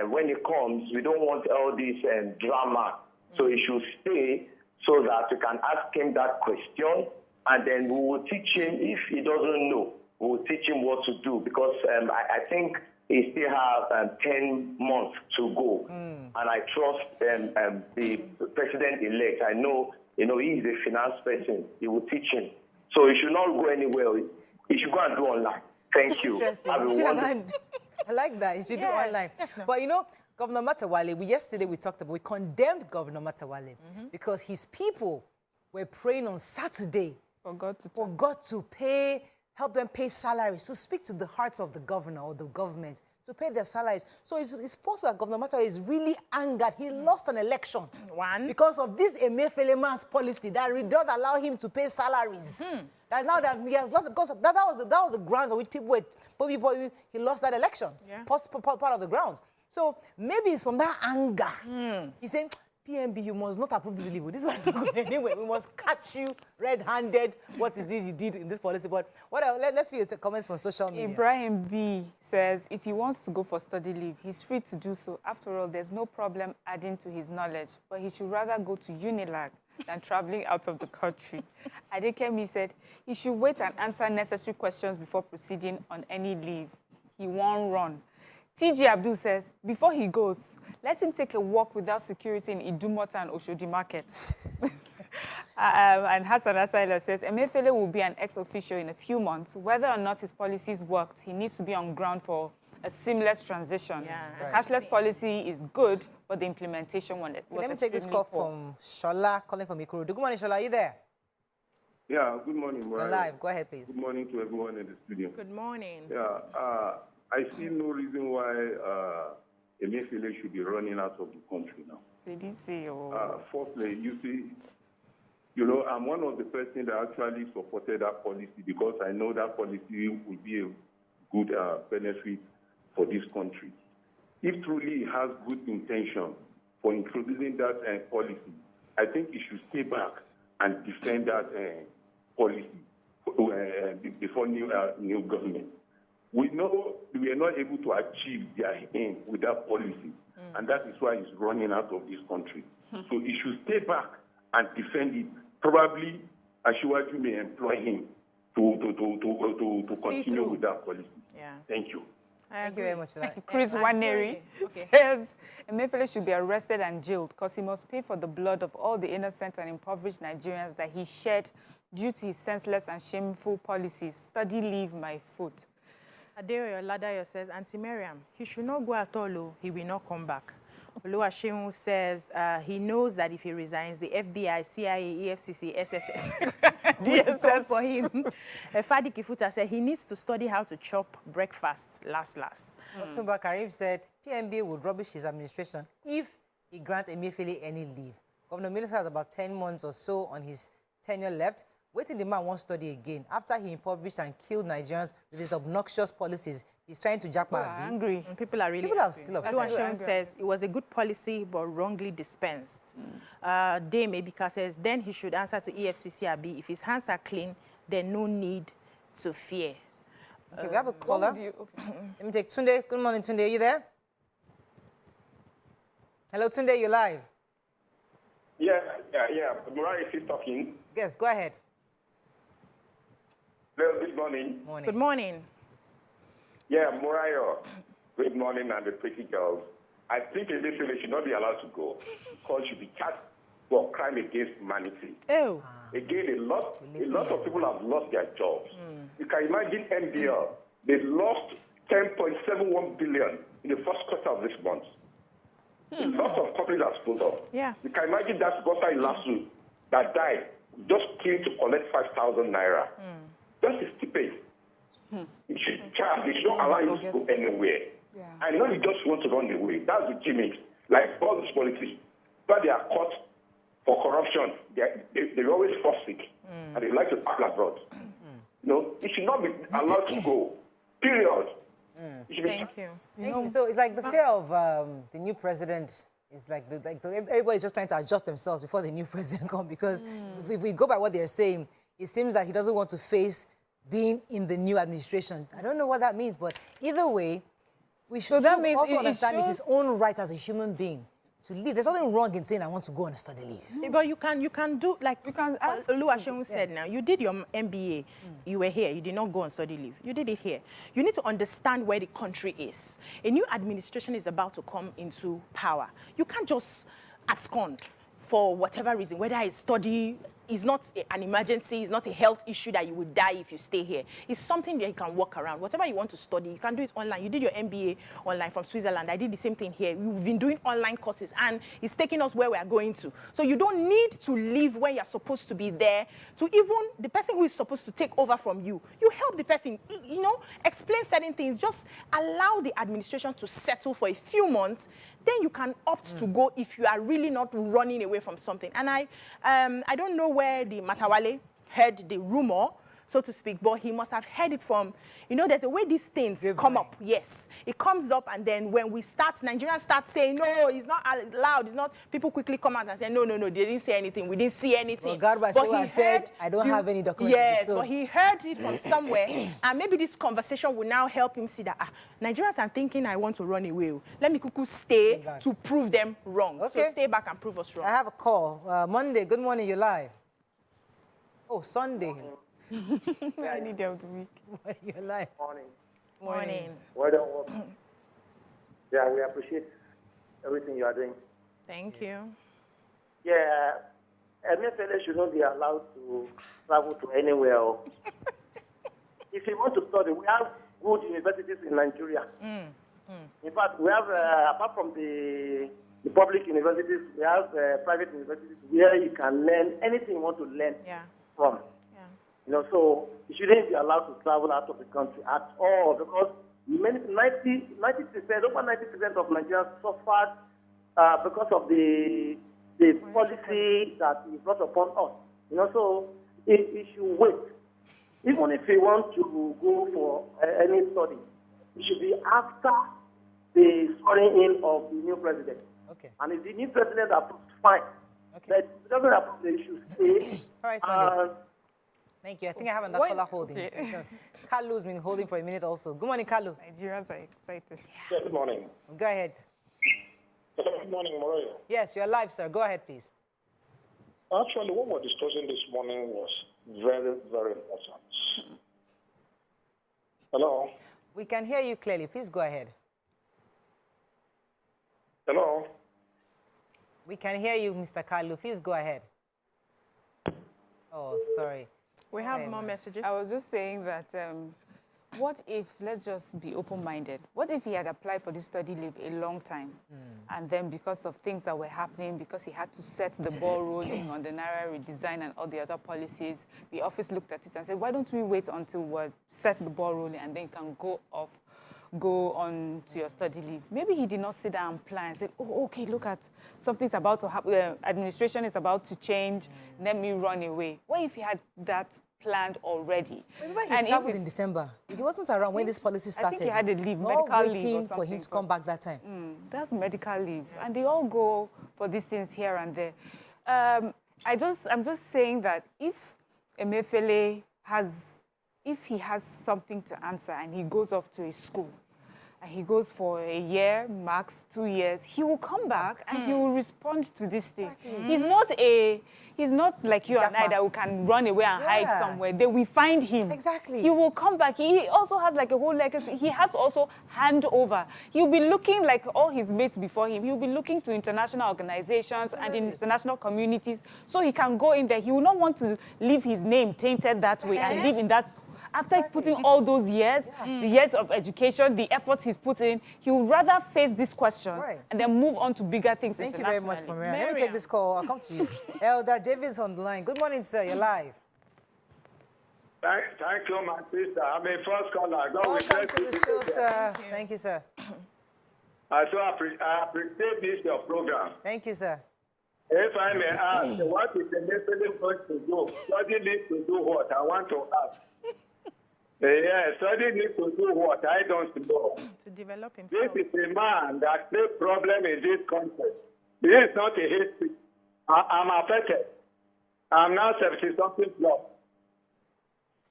When he comes, we don't want all this drama. So he should stay so that we can ask him that question, and then we will teach him. If he doesn't know, we will teach him what to do because I think he still has 10 months to go, and I trust the president-elect. I know, he is a finance person. He will teach him. So he should not go anywhere. He should go and do online. Thank you. Interesting. I like that. You should do online. But Governor Matawalle, yesterday we condemned Governor Matawalle because his people were praying on Saturday for God to help them pay salaries, to speak to the hearts of the governor or the government, to pay their salaries. So it's possible that Governor Matawalle is really angered. He lost an election because of this Emefiele man's policy that did not allow him to pay salaries. That now that he has lost, because that was the grounds on which he lost that election. Yeah. Part of the grounds. So maybe it's from that anger. He's saying, PMB, you must not approve this leave. This is not going anywhere. We must catch you red-handed. What it is you did in this policy. But what else? Let's see the comments from social media. Ibrahim B says if he wants to go for study leave, he's free to do so. After all, there's no problem adding to his knowledge, but he should rather go to Unilag than traveling out of the country. Adekemi said he should wait and answer necessary questions before proceeding on any leave. He won't run. TG Abdul says, before he goes, let him take a walk without security in Idumota and Oshodi markets. And Hassan Asayla says, Emefiele will be an ex-officio in a few months. Whether or not his policies worked, he needs to be on ground for a seamless transition. Yeah. Right. Cashless policy is good, but the implementation was Let me take this call from Shola, calling from Ikuru. Good morning, Shola. Are you there? Yeah, good morning, Mariah. You're live. Go ahead, please. Good morning to everyone in the studio. Good morning. Yeah, I see no reason why Emefiele should be running out of the country now. Did he say? Fourthly, you see, I'm one of the persons that actually supported that policy because I know that policy will be a good benefit for this country. If truly he has good intention for introducing that policy, I think he should stay back and defend that policy before new government. We know we are not able to achieve their aim with that policy, and that is why he's running out of this country. So he should stay back and defend it. Probably Ashiwaju may employ him to continue with that policy. Yeah. Thank you. Thank you very much. Chris Waneri says Emefiele should be arrested and jailed because he must pay for the blood of all the innocent and impoverished Nigerians that he shed due to his senseless and shameful policies. Study leave my foot. Adeoyo Ladayo says, Auntie Miriam, he should not go at all. He will not come back. Oluwaseun says he knows that if he resigns, the FBI, CIA, EFCC, SSS, DSS for him. Fadi Kifuta said he needs to study how to chop breakfast last. Otumba Karim said PMB would rubbish his administration if he grants Emefiele any leave. Governor Miller has about 10 months or so on his tenure left, Waiting the man won't study again. After he impoverished and killed Nigerians with his obnoxious policies, he's trying to jack my angry. And people are really People are still upset. Aduashun says it was a good policy, but wrongly dispensed. Dame Ebika says, then he should answer to EFCC Abi. If his hands are clean, then no need to fear. Okay, we have a caller. Let me take Tunde. Good morning, Tunde. Are you there? Hello, Tunde. You're live. Yeah. Muriah is talking. Yes, go ahead. Well, good morning. Good morning. Yeah, Muriah, good morning, and the pretty girls. I think Emefiele should not be allowed to go because she should be charged for crime against humanity. Oh. Again, a lot of people have lost their jobs. You can imagine MDL, they lost 10.71 billion in the first quarter of this month. Lots of companies have pulled up. Yeah. You can imagine that daughter in Lasso that died just came to collect 5,000 naira. That's a stupid. You should charge. They should not allow you to go anywhere. Yeah. I know you just want to run away. That's the gimmicks. Like all these politicians, but they are caught for corruption. They always fall sick, and they like to travel abroad. No, it should not be allowed to go. Period. Thank you. Thank you. So it's like the fear of the new president is like, everybody's just trying to adjust themselves before the new president comes, because if we go by what they're saying, it seems that he doesn't want to face being in the new administration. I don't know what that means, but either way, we should also understand it's his own right as a human being to leave. There's nothing wrong in saying I want to go on a study leave. But you can do, like Oluwaseun said now, you did your MBA, you were here, you did not go on study leave. You did it here. You need to understand where the country is. A new administration is about to come into power. You can't just abscond for whatever reason, whether it's study, it's not an emergency, it's not a health issue that you would die if you stay here. It's something that you can work around. Whatever you want to study, you can do it online. You did your MBA online from Switzerland. I did the same thing here. We've been doing online courses, and it's taking us where we are going to. So you don't need to leave when you're supposed to be there to even the person who is supposed to take over from you. You help the person, you know, explain certain things. Just allow the administration to settle for a few months. Then you can opt to go if you are really not running away from something. And I don't know where the Matawalle heard the rumor, so to speak, but he must have heard it from, you know, there's a way these things come up. Yes, it comes up, and then when we start, Nigerians start saying, no, it's not allowed, it's not, people quickly come out and say, no, they didn't say anything, we didn't see anything. Well, but he said, I don't have any documents. Yes, but he heard it from somewhere, and maybe this conversation will now help him see that, Nigerians are thinking I want to run away. Let me stay to prove them wrong. Okay. So stay back and prove us wrong. I have a call. Monday, good morning, you're live. Oh, Sunday. Any day of the week. You're live. Morning. Well done. Yeah, we appreciate everything you are doing. Thank you. Yeah, Emefiele should not be allowed to travel to anywhere. If you want to study, we have good universities in Nigeria. In fact, we have, apart from the public universities, we have private universities where you can learn anything you want to learn from. You know, so you shouldn't be allowed to travel out of the country at all, because over 90% of Nigerians suffered because of the policy that is brought upon us. You know, so it should wait. Even if you want to go for any study, it should be after the swearing in of the new president. Okay. And if the new president approves, fine. Okay. But if it doesn't approve, they should stay. All right, Sunday. Thank you. I think I have another caller holding. Kalu's been holding for a minute also. Good morning, Kalu. Nigerians are excited. Yeah, good morning. Go ahead. Good morning, Muriah. Yes, you're live, sir. Go ahead, please. Actually, what we're discussing this morning was very, very important. Hello? We can hear you clearly. Please go ahead. Hello? We can hear you, Mr. Kalu. Please go ahead. Oh, sorry. We have more messages. I was just saying that what if, let's just be open-minded, what if he had applied for this study leave a long time, and then because of things that were happening, because he had to set the ball rolling on the naira redesign and all the other policies, the office looked at it and said, why don't we wait until we set the ball rolling and then you can go off go on to your study leave. Maybe he did not sit down and plan and say, oh, okay, look at something's about to happen, administration is about to change, let me run away. What if he had that planned already? Remember he traveled in December. He wasn't around when this policy started. I think he had a leave, all medical leave or waiting something. for him to come back that time. That's medical leave. And they all go for these things here and there. I'm just saying that if Emefiele if he has something to answer and he goes off to a school, and he goes for a year, max 2 years, he will come back and he will respond to this thing. Exactly. He's not like you and I that who can run away and hide somewhere. They will find him. Exactly. He will come back. He also has like a whole legacy. He has to also hand over. He'll be looking like all his mates before him. He'll be looking to international organizations and international communities so he can go in there. He will not want to leave his name tainted that way and live in that. After putting all those years, the years of education, the efforts he's put in, he would rather face this question and then move on to bigger things internationally. Thank you very much, Mariam. Let me take this call. I'll come to you. Elder Davis on the line. Good morning, sir. You're live. Thank you, my sister. I'm a first caller. Welcome to the show, sir. Thank you, sir. I appreciate this, your program. Thank you, sir. If I may ask, what is the Emefiele going to do? Study needs to do what? I want to ask. Study needs to do what? I don't know. To develop himself. This is a man that the problem in this country. This is not a history. I'm affected. I'm now 70-something plus.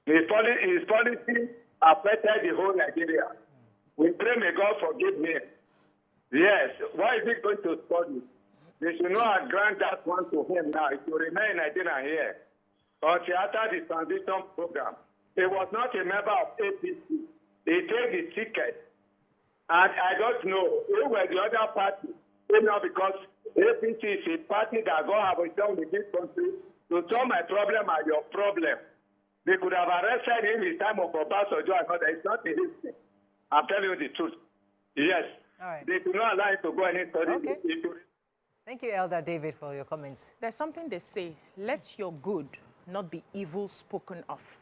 His policy affected the whole Nigeria. We pray may God forgive me. Yes. Why is he going to study? They should not grant that one to him now. It will remain in Nigeria here. Until after the transition program. He was not a member of APC. He took the ticket. And I don't know. Who were the other party? Because APC is a party that God have done with this country to solve my problem and your problem. They could have arrested him in time of Obasanjo and other. It's not a history. I'm telling you the truth. Yes. All right. They do not allow him to go any study. Okay. Thank you, Elder David, for your comments. There's something they say, let your good not be evil spoken of.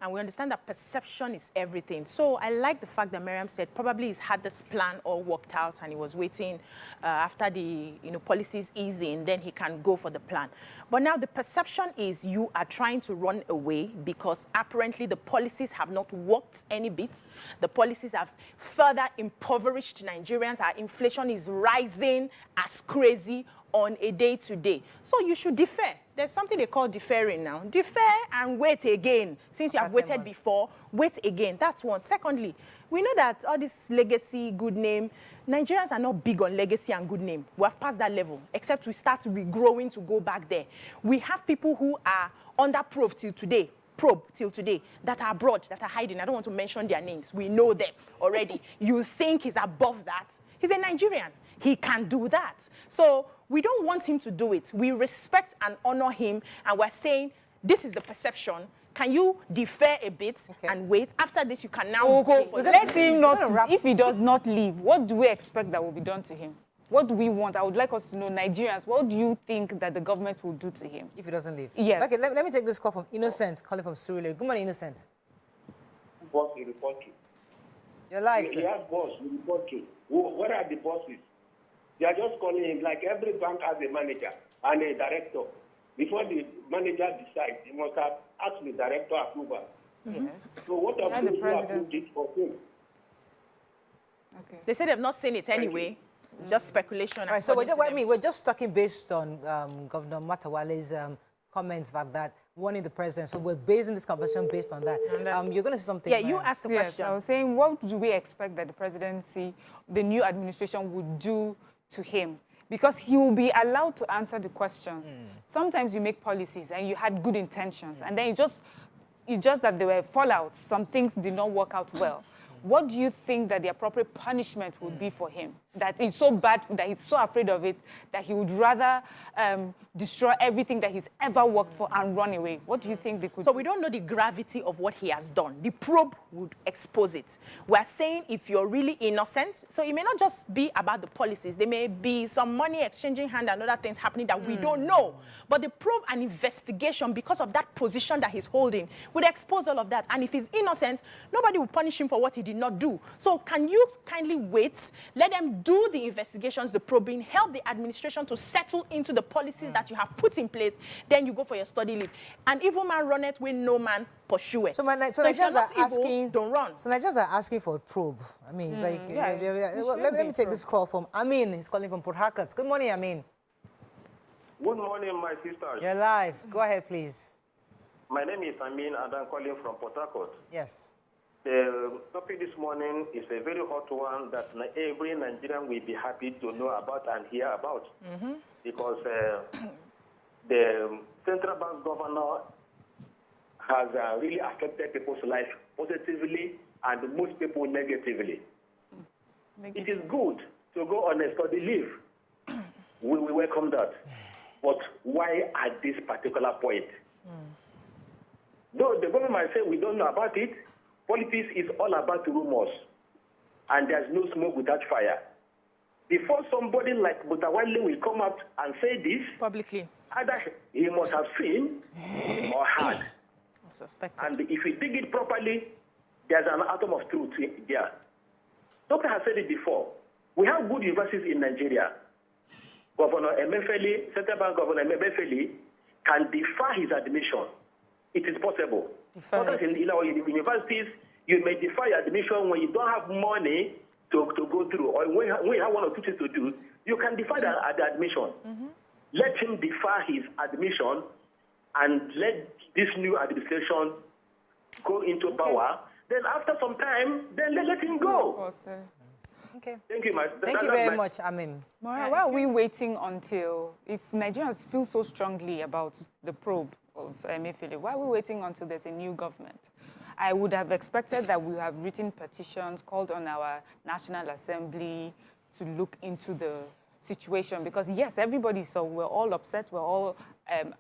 And we understand that perception is everything. So I like the fact that Mariam said probably he's had this plan all worked out and he was waiting after the policies easing, then he can go for the plan. But now the perception is you are trying to run away because apparently the policies have not worked any bit. The policies have further impoverished Nigerians. Our inflation is rising as crazy on a day-to-day. So you should defer. There's something they call deferring now. Defer and wait again. Since you have waited before, wait again. That's one. Secondly, we know that all this legacy, good name, Nigerians are not big on legacy and good name. We have passed that level, except we start regrowing to go back there. We have people who are under probe till today, that are abroad, that are hiding. I don't want to mention their names. We know them already. You think he's above that? He's a Nigerian. He can do that. So we don't want him to do it. We respect and honor him, and we're saying, this is the perception. Can you defer a bit and wait? After this, you can now go for Let him not, if he does not leave, what do we expect that will be done to him? What do we want? I would like us to know, Nigerians, what do you think that the government will do to him? If he doesn't leave? Yes. Okay, let me take this call from Innocent, calling from Surulere. Good morning, Innocent. Boss in the country. You're live, sir. Yeah, boss in the country. What are the bosses? They are just calling him, like every bank has a manager and a director. Before the manager decides, he must have asked the director approval. Yes. So what are the approved it for him? Okay. They say they've not seen it anyway. It's just speculation. Right, so we're just talking based on Governor Matawalle's comments about that, warning the president. So we're basing this conversation based on that. You're going to say something. Yeah, you asked the question. I was saying, what do we expect that the presidency, the new administration would do to him? Because he will be allowed to answer the questions. Sometimes you make policies and you had good intentions, and then it's just that there were fallouts. Some things did not work out well. What do you think that the appropriate punishment would be for him? that is so bad, that he's so afraid of it, that he would rather destroy everything that he's ever worked for and run away? What do you think they could So do? we don't know the gravity of what he has done. The probe would expose it. We're saying if you're really innocent, so it may not just be about the policies. There may be some money exchanging hand and other things happening that we don't know. But the probe and investigation, because of that position that he's holding, would expose all of that. And if he's innocent, nobody will punish him for what he did not do. So can you kindly wait, let them do the investigations, the probing, help the administration to settle into the policies that you have put in place, then you go for your study leave. And evil man runneth when no man pursue it. So Nigerians if you're are not evil, asking, don't run. So Nigerians are asking for a probe. I mean, it's like, well, let me take this call from Amin. He's calling from Port Harcourt. Good morning, Amin. Good morning, my sisters. You're live. Go ahead, please. My name is Amin, and I'm calling from Port Harcourt. Yes. The topic this morning is a very hot one that every Nigerian will be happy to know about and hear about. Because the central bank governor has really affected people's life positively and most people negatively. It is good to go on a study leave. We welcome that. But why at this particular point? Though the government might say we don't know about it, politics is all about rumors. And there's no smoke without fire. Before somebody like Matawalle will come out and say this, publicly, either he must have seen or heard. Suspected. And if we dig it properly, there's an atom of truth there. Doctor has said it before. We have good universities in Nigeria. Governor Emefiele, Central Bank Governor Emefiele, can defer his admission. It is possible. Sometimes in universities, you may defer your admission when you don't have money to go through, or when you have one or two things to do, you can defer the admission. Let him defer his admission and let this new administration go into power. Then after some time, then let him go. Okay. Thank you, Thank you very much, Amin. Mara, why are we waiting until, if Nigerians feel so strongly about the probe of Emefiele, why are we waiting until there's a new government? I would have expected that we have written petitions, called on our National Assembly to look into the situation. Because yes, everybody saw, we're all upset, we're all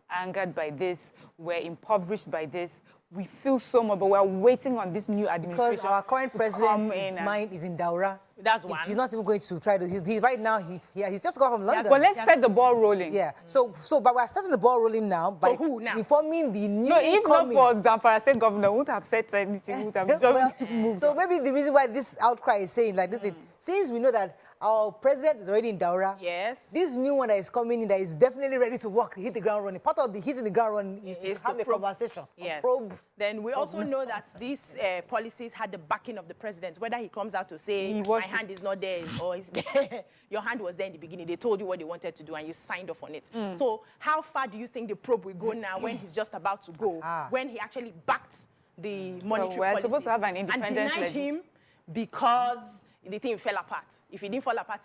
angered by this, we're impoverished by this. We feel so much, but we're waiting on this new administration. Because our current president, his mind is in Daura. That's one. He's not even going to try to. He's right now. He's just got from London. Well, let's set the ball rolling. Yeah. So, but we're starting the ball rolling now by informing the new. No, if not for Zamfara State Governor, wouldn't have said anything. Would have just moved. So maybe the reason why this outcry is saying like this is, since we know that our president is already in Daura. Yes. This new one that is coming in that is definitely ready to work, hit the ground running. Part of the hitting the ground running is to have a conversation. Yes. Probe. Then we also know that these policies had the backing of the president. Whether he comes out to say my hand is not there or it's there, your hand was there in the beginning. They told you what they wanted to do and you signed off on it. So how far do you think the probe will go now when he's just about to go? When he actually backed the monetary we're policy supposed to have an independent and denied him because the thing fell apart. If it didn't fall apart,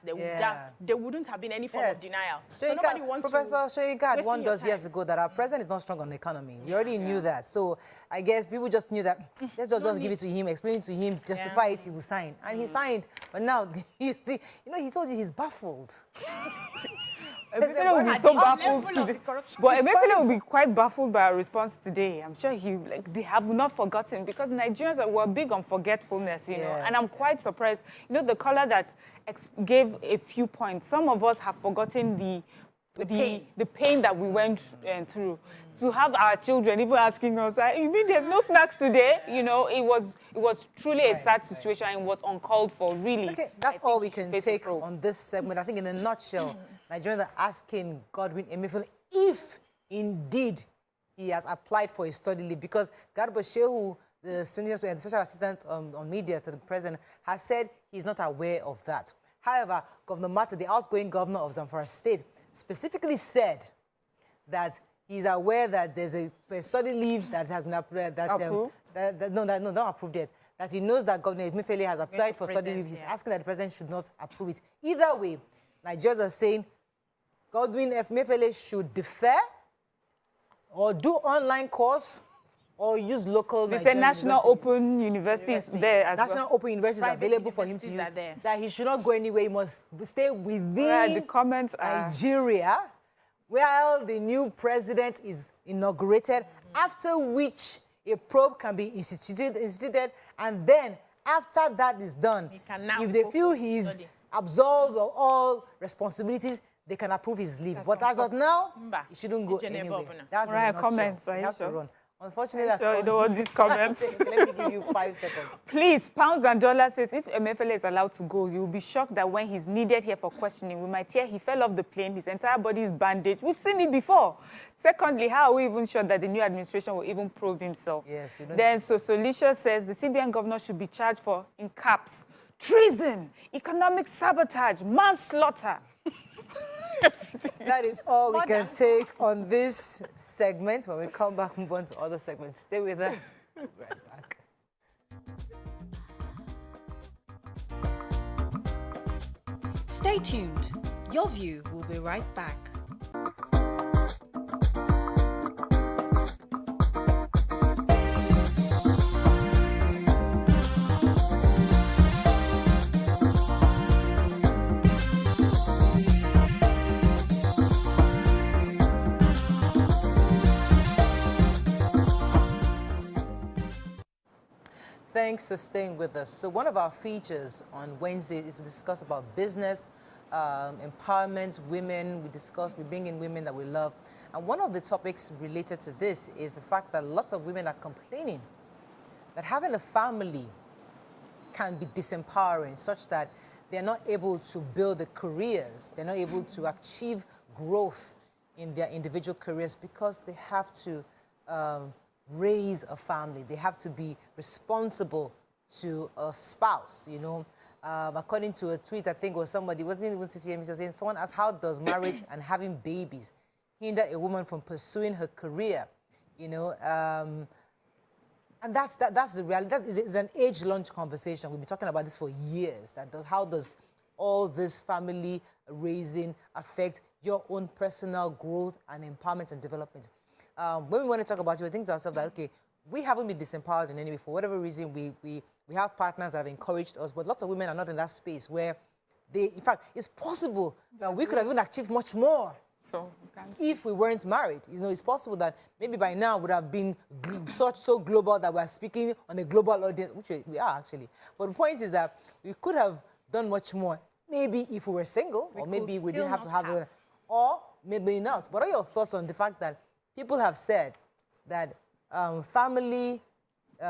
there wouldn't have been any form of denial. So nobody wants Professor Soyinka had warned us years ago that our president is not strong on the economy. We already knew that. So I guess people just knew that. Let's just give it to him, explain it to him, justify it, he will sign. And he signed. But now, he told you he's baffled. Emefiele will be so baffled today. But Emefiele will be quite baffled by our response today. I'm sure they have not forgotten, because Nigerians were big on forgetfulness, you know. And I'm quite surprised. You know, the caller that gave a few points, some of us have forgotten the pain that we went through. To have our children even asking us, you mean there's no snacks today? You know, it was truly a sad situation and was uncalled for, really. Okay, that's all we can take on this segment. I think in a nutshell, Nigerians are asking Godwin Emefiele if indeed he has applied for a study leave, because Garba Shehu, the special assistant on media to the president, has said he's not aware of that. However, Governor Mata, the outgoing governor of Zamfara State, specifically said that he's aware that there's a study leave that has been approved. Not approved yet. That he knows that Governor Emefiele has applied for study leave. He's asking that the president should not approve it. Either way, Nigerians are saying Godwin Emefiele should defer or do online course or use local They say National Open University is there as well. National Open University is available for him to use. That he should not go anywhere. He must stay within the comments Nigeria, while the new president is inaugurated, after which a probe can be instituted, and then after that is done, if they feel he's absolved of all responsibilities, they can approve his leave. But as of now, he shouldn't go anywhere. That's right. Comments. He has to run. Unfortunately, that's you don't want these comments. Let me give you 5 seconds. Please, Pounds and Dollars says, if Emefiele is allowed to go, you'll be shocked that when he's needed here for questioning, we might hear he fell off the plane, his entire body is bandaged. We've seen it before. Secondly, how are we even sure that the new administration will even probe himself? Yes, we don't. Then Solisha says, the CBN governor should be charged for, in caps, treason, economic sabotage, manslaughter. That is all we can take on this segment. When we come back, move on to other segments. Stay with us. Right back. Stay tuned. Your View will be right back. Thanks for staying with us. So one of our features on Wednesdays is to discuss about business, empowerment, women. We bring in women that we love. And one of the topics related to this is the fact that lots of women are complaining that having a family can be disempowering, such that they're not able to build the careers, they're not able to achieve growth in their individual careers because they have to raise a family. They have to be responsible to a spouse, you know. According to a tweet, I think it was somebody, wasn't even CCM, was saying, someone asked, how does marriage and having babies hinder a woman from pursuing her career, you know? And that's the reality. It's an age-long conversation. We've been talking about this for years. How does all this family raising affect your own personal growth and empowerment and development? When we want to talk about it, we think to ourselves that, okay, we haven't been disempowered in any way. For whatever reason, we have partners that have encouraged us, but lots of women are not in that space where in fact, it's possible that we could have even achieved much more if we weren't married. You know, it's possible that maybe by now would have been so global that we're speaking on a global audience, which we are actually. But the point is that we could have done much more, maybe if we were single, or maybe we didn't have to have it, or maybe not. What are your thoughts on the fact that people have said that family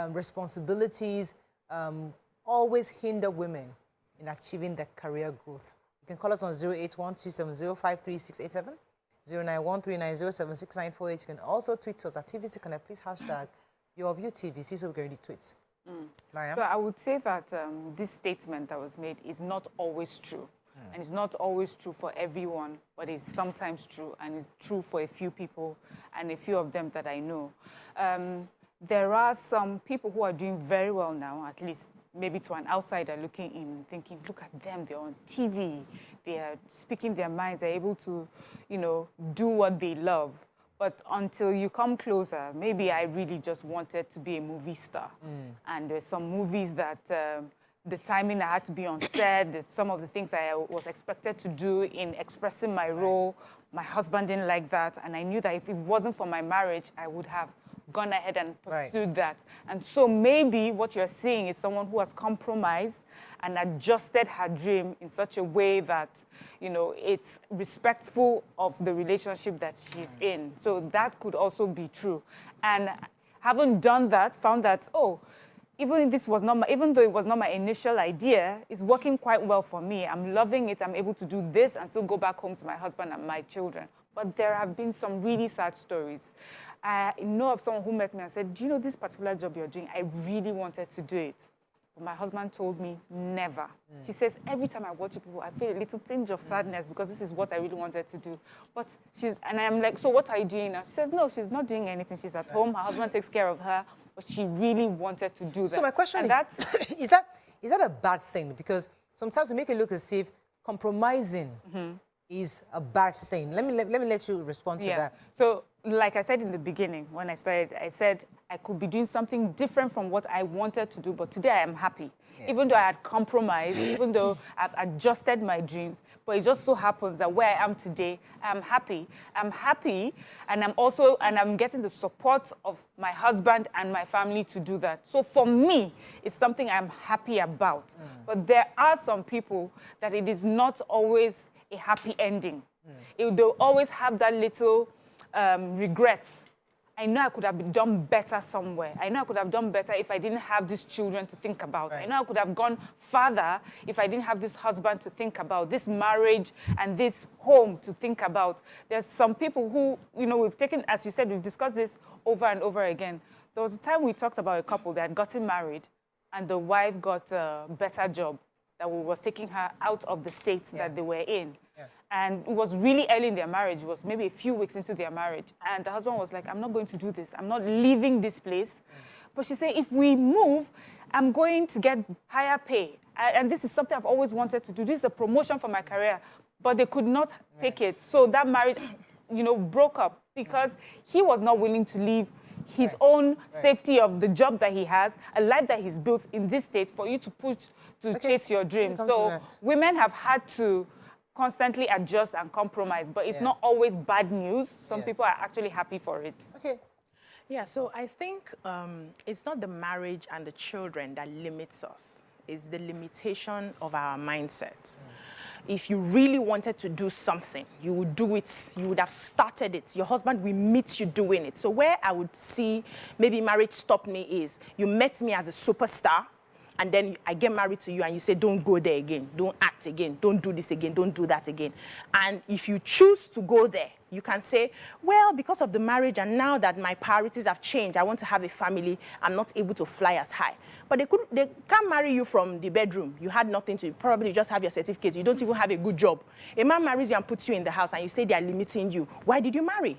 responsibilities always hinder women in achieving their career growth? You can call us on 081-270-53687, 091-390-76948. You can also tweet us at TVC Connect. Please hashtag YourView TVC so we can read the tweets. Mariam? So I would say that this statement that was made is not always true. And it's not always true for everyone, but it's sometimes true, and it's true for a few people, and a few of them that I know. There are some people who are doing very well now, at least maybe to an outsider looking in, thinking, look at them, they're on TV, they are speaking their minds, they're able to, you know, do what they love. But until you come closer, maybe I really just wanted to be a movie star. And there's some movies that the timing I had to be on set, some of the things I was expected to do in expressing my role, my husband didn't like that. And I knew that if it wasn't for my marriage, I would have gone ahead and pursued that. And so maybe what you're seeing is someone who has compromised and adjusted her dream in such a way that, you know, it's respectful of the relationship that she's in. So that could also be true. And having done that, found that, oh, even though it was not my initial idea, it's working quite well for me. I'm loving it. I'm able to do this and still go back home to my husband and my children. But there have been some really sad stories. I know of someone who met me and said, do you know this particular job you're doing? I really wanted to do it. But my husband told me, never. She says, every time I watch people, I feel a little tinge of sadness because this is what I really wanted to do. But and I'm like, so what are you doing now? She says, no, she's not doing anything. She's at home. Her husband takes care of her. But she really wanted to do that. So my question is that a bad thing? Because sometimes we make it look as if compromising is a bad thing? Let me let you respond to that. So, like I said in the beginning, when I started, I said I could be doing something different from what I wanted to do, but today I am happy. Yeah. Even though I had compromised, even though I've adjusted my dreams, but it just so happens that where I am today, I'm happy. I'm happy, and I'm getting the support of my husband and my family to do that. So for me, it's something I'm happy about. But there are some people that it is not always a happy ending. They'll always have that little regrets. I know I could have done better somewhere. I know I could have done better if I didn't have these children to think about. Right. I know I could have gone further if I didn't have this husband to think about, this marriage and this home to think about. There's some people who, we've taken, as you said, we've discussed this over and over again. There was a time we talked about a couple that had gotten married and the wife got a better job that was taking her out of the states that they were in. Yeah. And it was really early in their marriage. It was maybe a few weeks into their marriage. And the husband was like, I'm not going to do this. I'm not leaving this place. But she said, if we move, I'm going to get higher pay. And this is something I've always wanted to do. This is a promotion for my career. But they could not take it. So that marriage, broke up because he was not willing to leave his own safety of the job that he has, a life that he's built in this state for you to chase your dreams. So women have had to constantly adjust and compromise, but it's not always bad news. Some people are actually happy for it. Okay. Yeah, so I think it's not the marriage and the children that limits us. It's the limitation of our mindset. If you really wanted to do something, you would do it. You would have started it. Your husband will meet you doing it. So where I would see maybe marriage stop me is you met me as a superstar, and then I get married to you and you say, don't go there again, don't act again, don't do this again, don't do that again. And if you choose to go there, you can say, well, because of the marriage and now that my priorities have changed, I want to have a family, I'm not able to fly as high. But they can't marry you from the bedroom. You had nothing to, probably just have your certificate. You don't even have a good job. A man marries you and puts you in the house and you say they are limiting you. Why did you marry?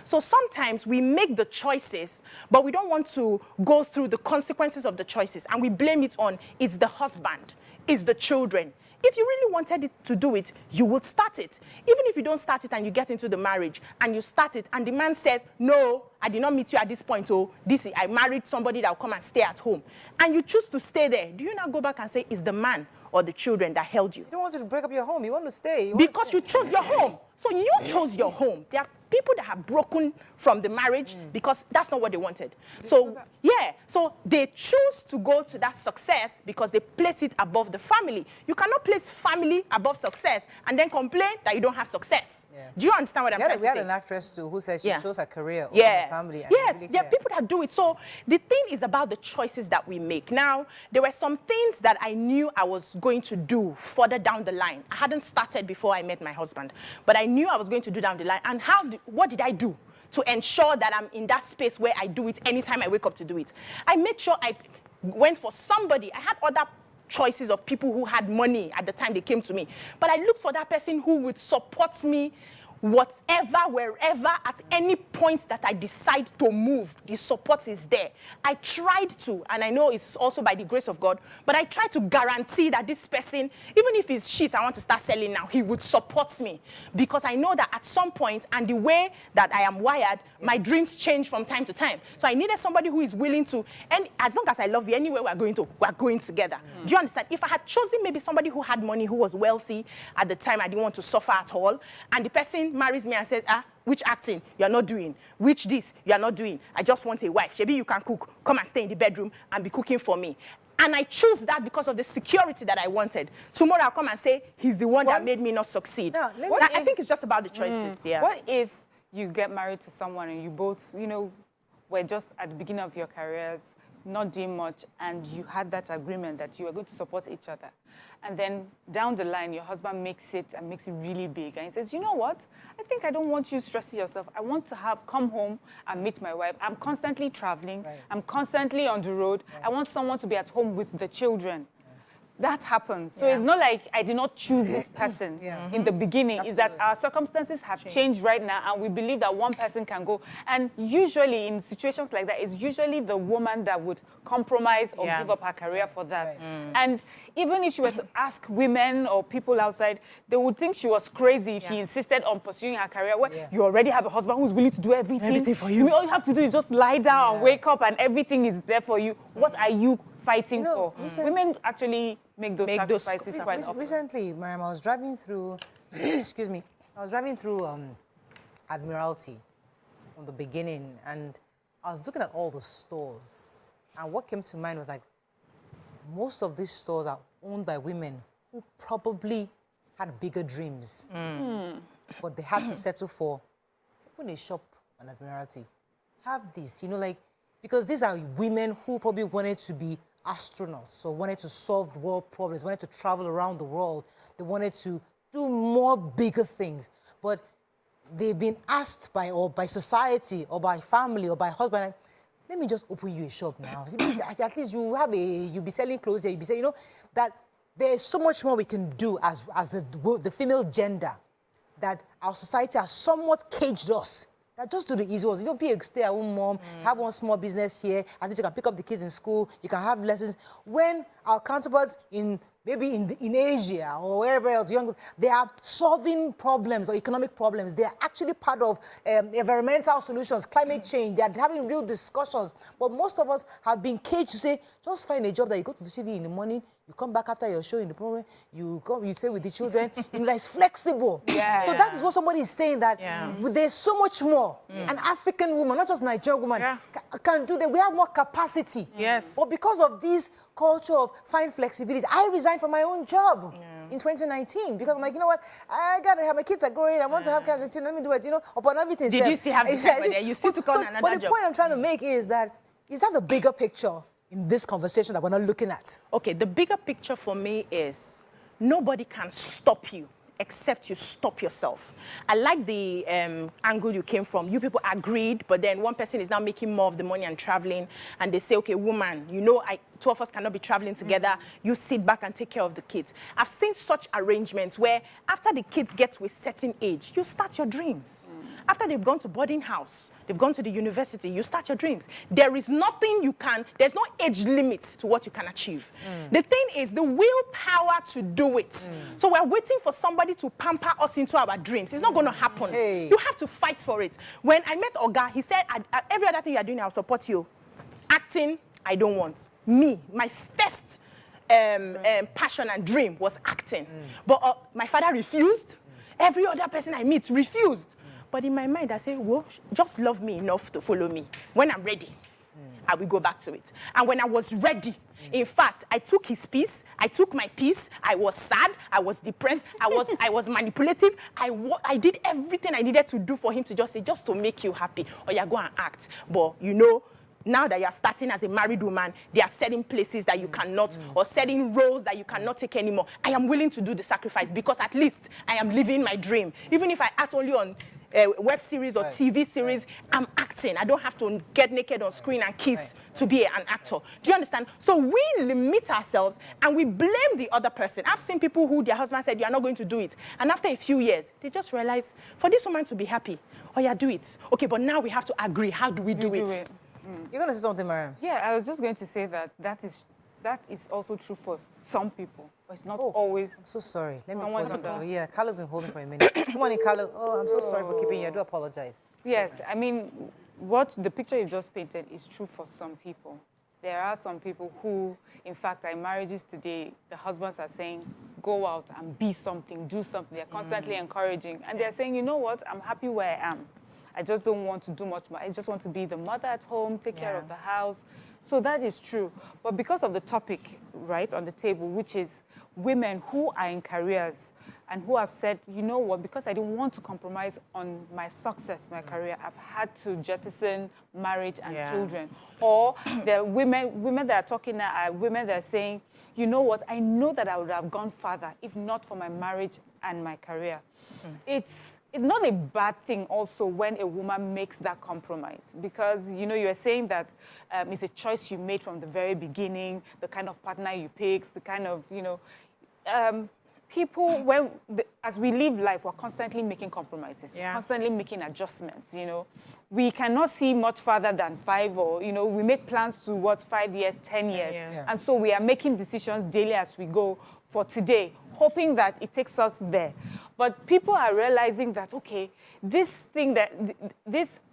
So sometimes we make the choices, but we don't want to go through the consequences of the choices. And we blame it on, it's the husband, it's the children. If you really wanted to do it, you would start it. Even if you don't start it and you get into the marriage and you start it and the man says, no, I did not meet you at this point. Oh, I married somebody that will come and stay at home. And you choose to stay there. Do you now go back and say, it's the man or the children that held you? You don't want to break up your home. You want to stay. Because you chose your home. So you chose your home. There are people that have broken from the marriage because that's not what they wanted. So, so they choose to go to that success because they place it above the family. You cannot place family above success and then complain that you don't have success. Yes. Do you understand what I'm trying to say? We had an actress too who said she chose her career over the family. And really there are people that do it. So the thing is about the choices that we make. Now, there were some things that I knew I was going to do further down the line. I hadn't started before I met my husband, but I knew I was going to do down the line. And what did I do to ensure that I'm in that space where I do it anytime I wake up to do it? I made sure I went for somebody. I had other choices of people who had money at the time they came to me. But I looked for that person who would support me whatever, wherever, at any point that I decide to move, the support is there. I tried to, and I know it's also by the grace of God, but I tried to guarantee that this person, even if it's shit I want to start selling now, he would support me. Because I know that at some point, and the way that I am wired, my dreams change from time to time. So I needed somebody who is willing to, and as long as I love you, anywhere we're going together. Do you understand? If I had chosen maybe somebody who had money, who was wealthy at the time, I didn't want to suffer at all, and the person marries me and says, which acting you're not doing, which this you're not doing, I just want a wife, maybe you can cook, come and stay in the bedroom and be cooking for me. And I choose that because of the security that I wanted. Tomorrow I'll come and say, he's the one that made me not succeed. No, I think it's just about the choices. What if you get married to someone and you both, were just at the beginning of your careers, not doing much, and you had that agreement that you were going to support each other. And then down the line, your husband makes it really big. And he says, you know what? I think I don't want you stressing yourself. I want to come home and meet my wife. I'm constantly traveling. Right. I'm constantly on the road. Right. I want someone to be at home with the children. that happens. So it's not like I did not choose this person in the beginning. It's that our circumstances have changed right now, and we believe that one person can go. And usually in situations like that, it's usually the woman that would compromise or give up her career for that. And even if she were to ask women or people outside, they would think she was crazy if she insisted on pursuing her career. Well, you already have a husband who's willing to do everything for you. All you have to do is just lie down and wake up, and everything is there for you. What are you fighting for? Women actually make those sacrifices quite often. Recently, Mariam, I was driving through, excuse me, I was driving through Admiralty from the beginning, and I was looking at all the stores, and what came to mind was like, most of these stores are owned by women who probably had bigger dreams, but they had to settle for, open a shop on Admiralty, have this, you know, like, because these are women who probably wanted to be astronauts, so wanted to solve the world problems, wanted to travel around the world, they wanted to do more bigger things, but they've been asked by society or by family or by husband, like, let me just open you a shop now. At least you'll be selling clothes here, you'll be selling, you know, that there's so much more we can do as the female gender, that our society has somewhat caged us. That just do the easy ones. You don't be a stay-at-home mom, have one small business here, and then you can pick up the kids in school, you can have lessons. When our counterparts maybe in Asia or wherever else, they are solving problems or economic problems. They are actually part of environmental solutions, climate change. They are having real discussions. But most of us have been caged to say, just find a job that you go to the TV in the morning, you come back after your show in the morning, you stay with the children. You know, like, it's flexible. So that is what somebody is saying, that there's so much more. An African woman, not just Nigerian woman, can do that. We have more capacity. But because of this culture of fine flexibility, I resigned from my own job in 2019 because I'm like, you know what, I gotta have, my kids are growing, I want to have kids, let me do it, you know, upon everything. Did you still have the time there? You still took on another job. But the point I'm trying to make is that the bigger picture in this conversation that we're not looking at? Okay, the bigger picture for me is nobody can stop you except you stop yourself. I like the angle you came from. You people agreed, but then one person is now making more of the money and traveling, and they say, okay, woman, you know, two of us cannot be traveling together. You sit back and take care of the kids. I've seen such arrangements where after the kids get to a certain age, you start your dreams. After they've gone to boarding house, they've gone to the university, you start your dreams. There is nothing you can, there's no age limit to what you can achieve. The thing is the willpower to do it. So we're waiting for somebody to pamper us into our dreams. It's not going to happen. You have to fight for it. When I met Oga, he said, every other thing you're doing, I'll support you. Acting, I don't want. Me, my first passion and dream was acting. But my father refused. Every other person I meet refused. But in my mind, I say, well, just love me enough to follow me. When I'm ready, I will go back to it. And when I was ready, in fact, I took his piece, I took my piece, I was sad, I was depressed, I was manipulative, I did everything I needed to do for him to just say, just to make you happy, or you go and act. But you know, now that you're starting as a married woman, there are certain places that you cannot, or certain roles that you cannot take anymore. I am willing to do the sacrifice because at least I am living my dream. Even if I act only on web series or TV series, I'm acting. I don't have to get naked on screen and kiss to be an actor. Do you understand? So we limit ourselves and we blame the other person. I've seen people who their husband said, you're not going to do it. And after a few years, they just realize, for this woman to be happy, oh yeah, do it. Okay, but now we have to agree. How do we do it? You're going to say something, Mariam? Yeah, I was just going to say that is also true for some people. But it's not always. I'm so sorry. Let me pause it. So, yeah, Carlo's been holding for a minute. Good morning, Carlo. Oh, I'm so sorry for keeping you. I do apologize. Yes, I mean, what the picture you just painted is true for some people. There are some people who, in fact, in marriages today, the husbands are saying, go out and be something, do something. They're constantly encouraging. And they're saying, you know what, I'm happy where I am. I just don't want to do much more. I just want to be the mother at home, take care of the house. So that is true. But because of the topic, right, on the table, which is women who are in careers and who have said, you know what, because I didn't want to compromise on my success, my career, I've had to jettison marriage and children. Or the women that are talking now are women that are saying, you know what, I know that I would have gone further if not for my marriage and my career. it's not a bad thing also when a woman makes that compromise, because, you know, you're saying that it's a choice you made from the very beginning, the kind of partner you picked, the kind of, you know, people, as we live life, we're constantly making compromises, we're constantly making adjustments, you know. We cannot see much farther than 5, or, you know, we make plans towards 5 years, 10 years. And so we are making decisions daily as we go for today, hoping that it takes us there. But people are realizing that, okay, this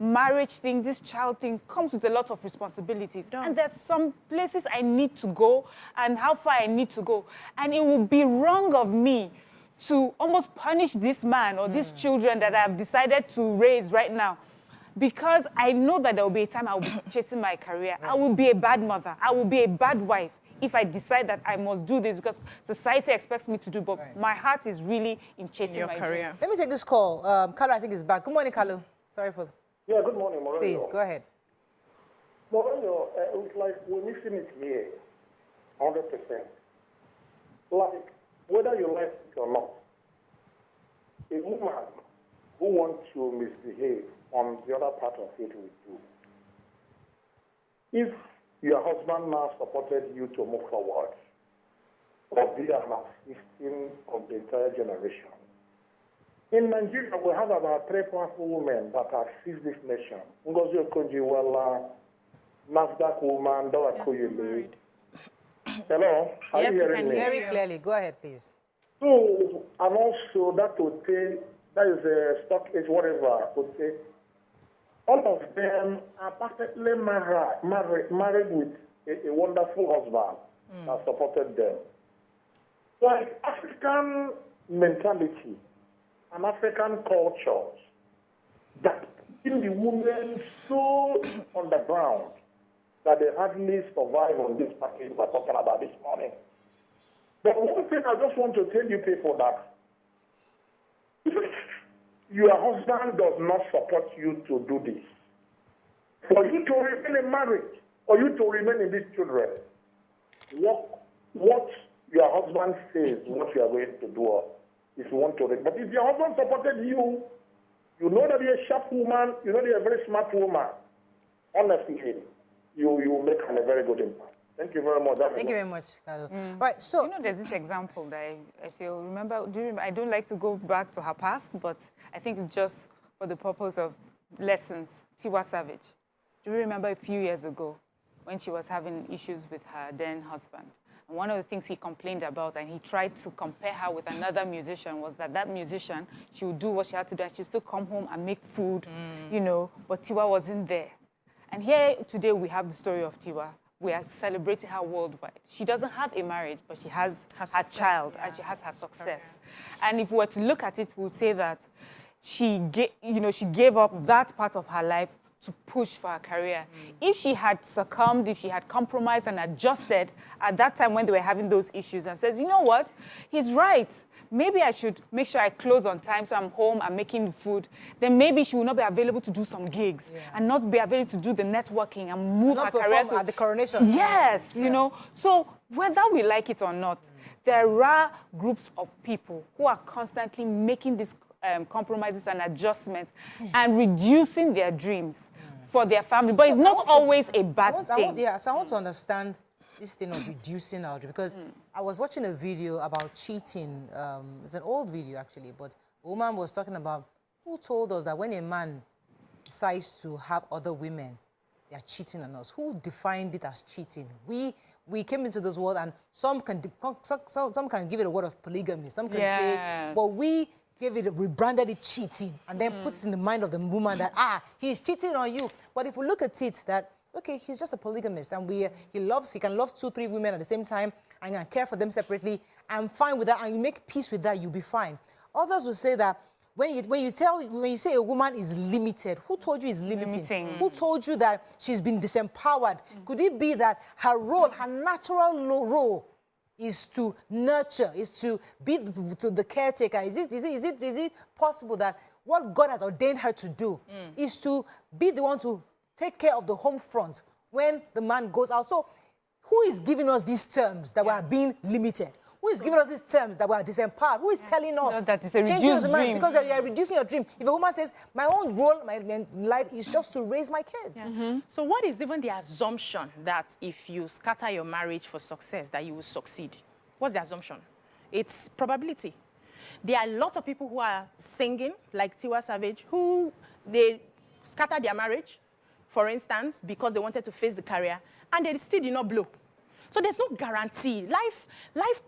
marriage thing, this child thing comes with a lot of responsibilities. And there's some places I need to go and how far I need to go. And it would be wrong of me to almost punish this man or these children that I've decided to raise right now, because I know that there will be a time I will be chasing my career. I will be a bad mother. I will be a bad wife if I decide that I must do this because society expects me to do, but my heart is really in chasing my career. Let me take this call. Kalu, I think, is back. Good morning, Kalu. Sorry for... Yeah, good morning, Moreno. Please, go ahead. Moreno, it's like we're missing it here, 100%. Like, whether you like it or not, a woman who wants to misbehave on the other part of it will do. If your husband now supported you to move forward, or be an assisting of the entire generation. In Nigeria, we have about 3 powerful women that have seized this nation. Ngozi Okonjo-Iweala, NAFDAC woman, Dora Koyele. Hello? Are you hearing me? Very clearly. Go ahead, please. So, and also that Ote, that is a stock age, whatever, Ote, all of them are perfectly married with a wonderful husband that supported them. Like African mentality and African cultures that in the women so underground that they hardly survive on this package we're talking about this morning. But one thing I just want to tell you people that if your husband does not support you to do this, for you to remain in marriage or you to remain in these children, what your husband says, what you are going to do, if you want to. But if your husband supported you, you know that you're a sharp woman, you know that you're a very smart woman. Honestly, you make a very good impact. Thank you very much. Thank you very much, Carlo. Right, so... You know, there's this example that I feel, remember, I don't like to go back to her past, but I think it's just for the purpose of lessons. Tiwa Savage. Do you remember a few years ago when she was having issues with her then husband? And one of the things he complained about, and he tried to compare her with another musician, was that musician, she would do what she had to do, and she would still come home and make food, you know, but Tiwa wasn't there. And here today we have the story of Tiwa. We are celebrating her worldwide. She doesn't have a marriage, but she has her child, and she has her success. And if we were to look at it, we'll say that she gave up that part of her life to push for her career. If she had succumbed, if she had compromised and adjusted at that time when they were having those issues and says, you know what, he's right. Maybe I should make sure I close on time so I'm home, I'm making food. Then maybe she will not be available to do some gigs and not be available to do the networking and move her career to... at the coronation. Yes, you know. So whether we like it or not, there are groups of people who are constantly making these compromises and adjustments and reducing their dreams for their family. But it's not always a bad thing. Yes, I want to understand this thing of reducing our dream, because I was watching a video about cheating. It's an old video, actually, but a woman was talking about who told us that when a man decides to have other women, they are cheating on us. Who defined it as cheating? We came into this world, and some can give it a word of polygamy. Some can say, but we branded it cheating, and then puts it in the mind of the woman that, he's cheating on you. But if we look at it that, okay, he's just a polygamist, and he can love 2, 3 women at the same time and can care for them separately. I'm fine with that, and you make peace with that, you'll be fine. Others will say that when you say a woman is limited, who told you is limiting? Who told you that she's been disempowered? Could it be that her role, her natural role, is to nurture, is to be the caretaker? Is it possible that what God has ordained her to do is to be the one to take care of the home front when the man goes out? So who is giving us these terms that we are being limited? Who is giving us these terms that we are disempowered? Who is telling us? No, that is a changing reduced the mind? dream. Because you are reducing your dream. If a woman says, my own role in life is just to raise my kids. So what is even the assumption that if you scatter your marriage for success, that you will succeed? What's the assumption? It's probability. There are a lot of people who are singing, like Tiwa Savage, who they scattered their marriage, for instance, because they wanted to face the career, and they still did not blow. So there's no guarantee. Life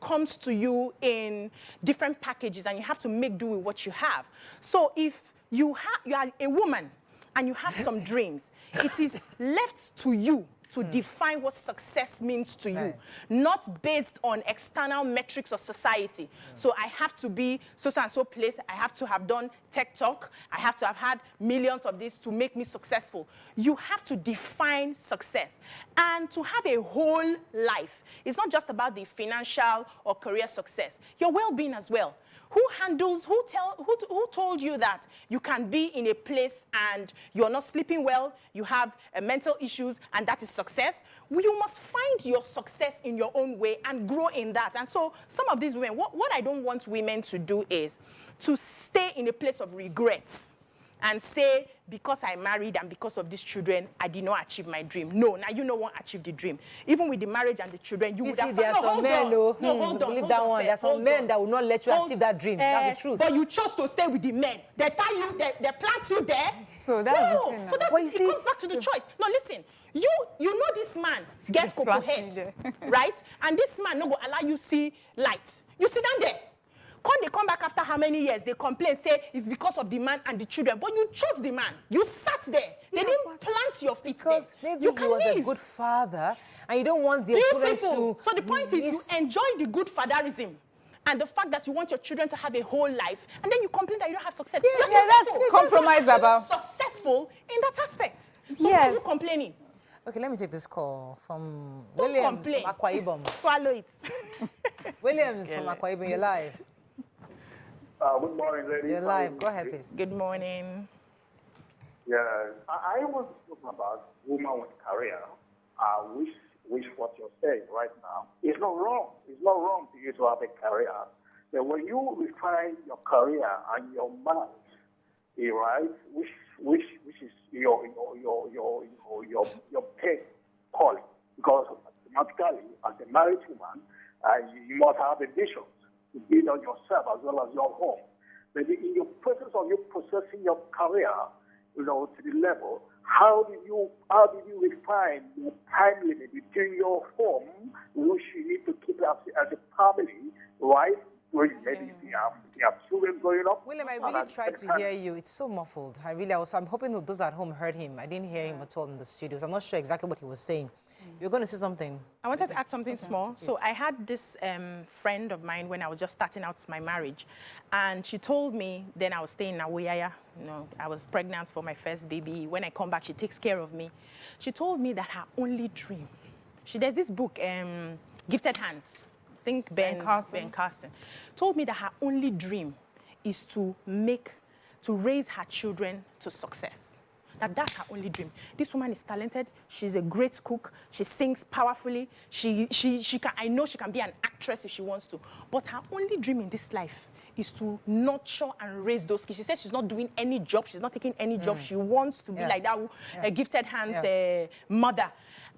comes to you in different packages, and you have to make do with what you have. So if you are a woman and you have some dreams, it is left to you to define what success means to you, not based on external metrics of society. So I have to be so-and-so place, I have to have done tech talk, I have to have had millions of this to make me successful. You have to define success. And to have a whole life, it's not just about the financial or career success, your well-being as well. Who told you that you can be in a place and you're not sleeping well, you have mental issues, and that is success? Well, you must find your success in your own way and grow in that. And so some of these women, what I don't want women to do is to stay in a place of regrets and say, because I married and because of these children, I did not achieve my dream. No, now you know what achieve the dream. Even with the marriage and the children, you would have... There are some men, hold on, there are some men that will not let you achieve that dream. That's the truth. But you chose to stay with the men. They tie you, they plant you there. So that's the thing. So that's it comes back to the choice. No, listen. You know this man gets cocoa head, right? And this man no go allow you see light. You sit down there. When they come back after how many years, they complain, say it's because of the man and the children. But you chose the man. You sat there. They didn't plant your feet because there. Maybe he was a good father, and you don't want their children to... So the point is you enjoy the good fatherism and the fact that you want your children to have a whole life, and then you complain that you don't have success. Yeah, that's compromise about... Successful in that aspect. So yes. Why are you complaining? Okay, let me take this call from Don't Williams complain. from Akwa Ibom. Swallow it. Williams from Akwa Ibom, you're live. Good morning, ladies. You're live. Go ahead, please. Good morning. Yeah, I was talking about women with career, which what you're saying right now. It's not wrong. It's not wrong for you to have a career. But when you refine your career and your mind, right, which is your pay calling, because automatically as a married woman, you must have a vision to build on yourself as well as your home. But in your process of you processing your career, to the level, how did you refine the time limit between your home, which you need to keep as a family, right? Where maybe you have children growing up. William, I really tried to hear you. It's so muffled. I'm hoping that those at home heard him. I didn't hear him at all in the studios. I'm not sure exactly what he was saying. You're going to say something. I wanted to add something small. Please. So I had this friend of mine when I was just starting out my marriage. And she told me, then I was staying in Awuyaya. I was pregnant for my first baby. When I come back, she takes care of me. She told me that her only dream, there's this book, Gifted Hands. I think Ben Carson told me that her only dream is to raise her children to success. That's her only dream. This woman is talented. She's a great cook. She sings powerfully. She can, I know she can be an actress if she wants to. But her only dream in this life is to nurture and raise those kids. She says she's not doing any job. She's not taking any job. She wants to be like that Gifted Hands mother.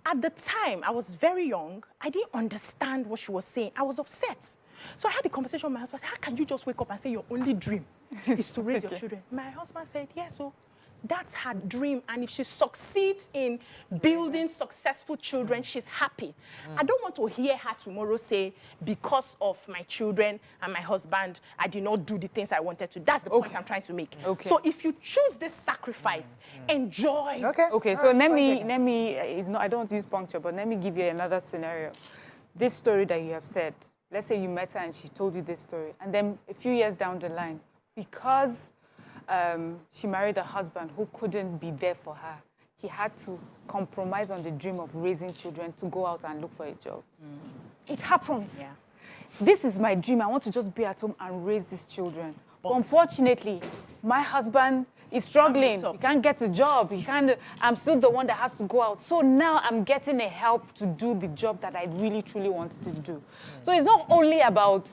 At the time, I was very young. I didn't understand what she was saying. I was upset. So I had a conversation with my husband. I said, how can you just wake up and say your only dream is to raise your children? My husband said, yes, so that's her dream. And if she succeeds in building successful children, she's happy. I don't want to hear her tomorrow say, because of my children and my husband, I did not do the things I wanted to. That's the point I'm trying to make. Okay. So if you choose this sacrifice, enjoy. Okay, so let me, I don't want to use puncture, but let me give you another scenario. This story that you have said, let's say you met her and she told you this story. And then a few years down the line, because she married a husband who couldn't be there for her, she had to compromise on the dream of raising children to go out and look for a job. It happens. Yeah. This is my dream. I want to just be at home and raise these children. But unfortunately, my husband He's struggling. He can't get a job. I'm still the one that has to go out. So now I'm getting a help to do the job that I really, truly wanted to do. So it's not only about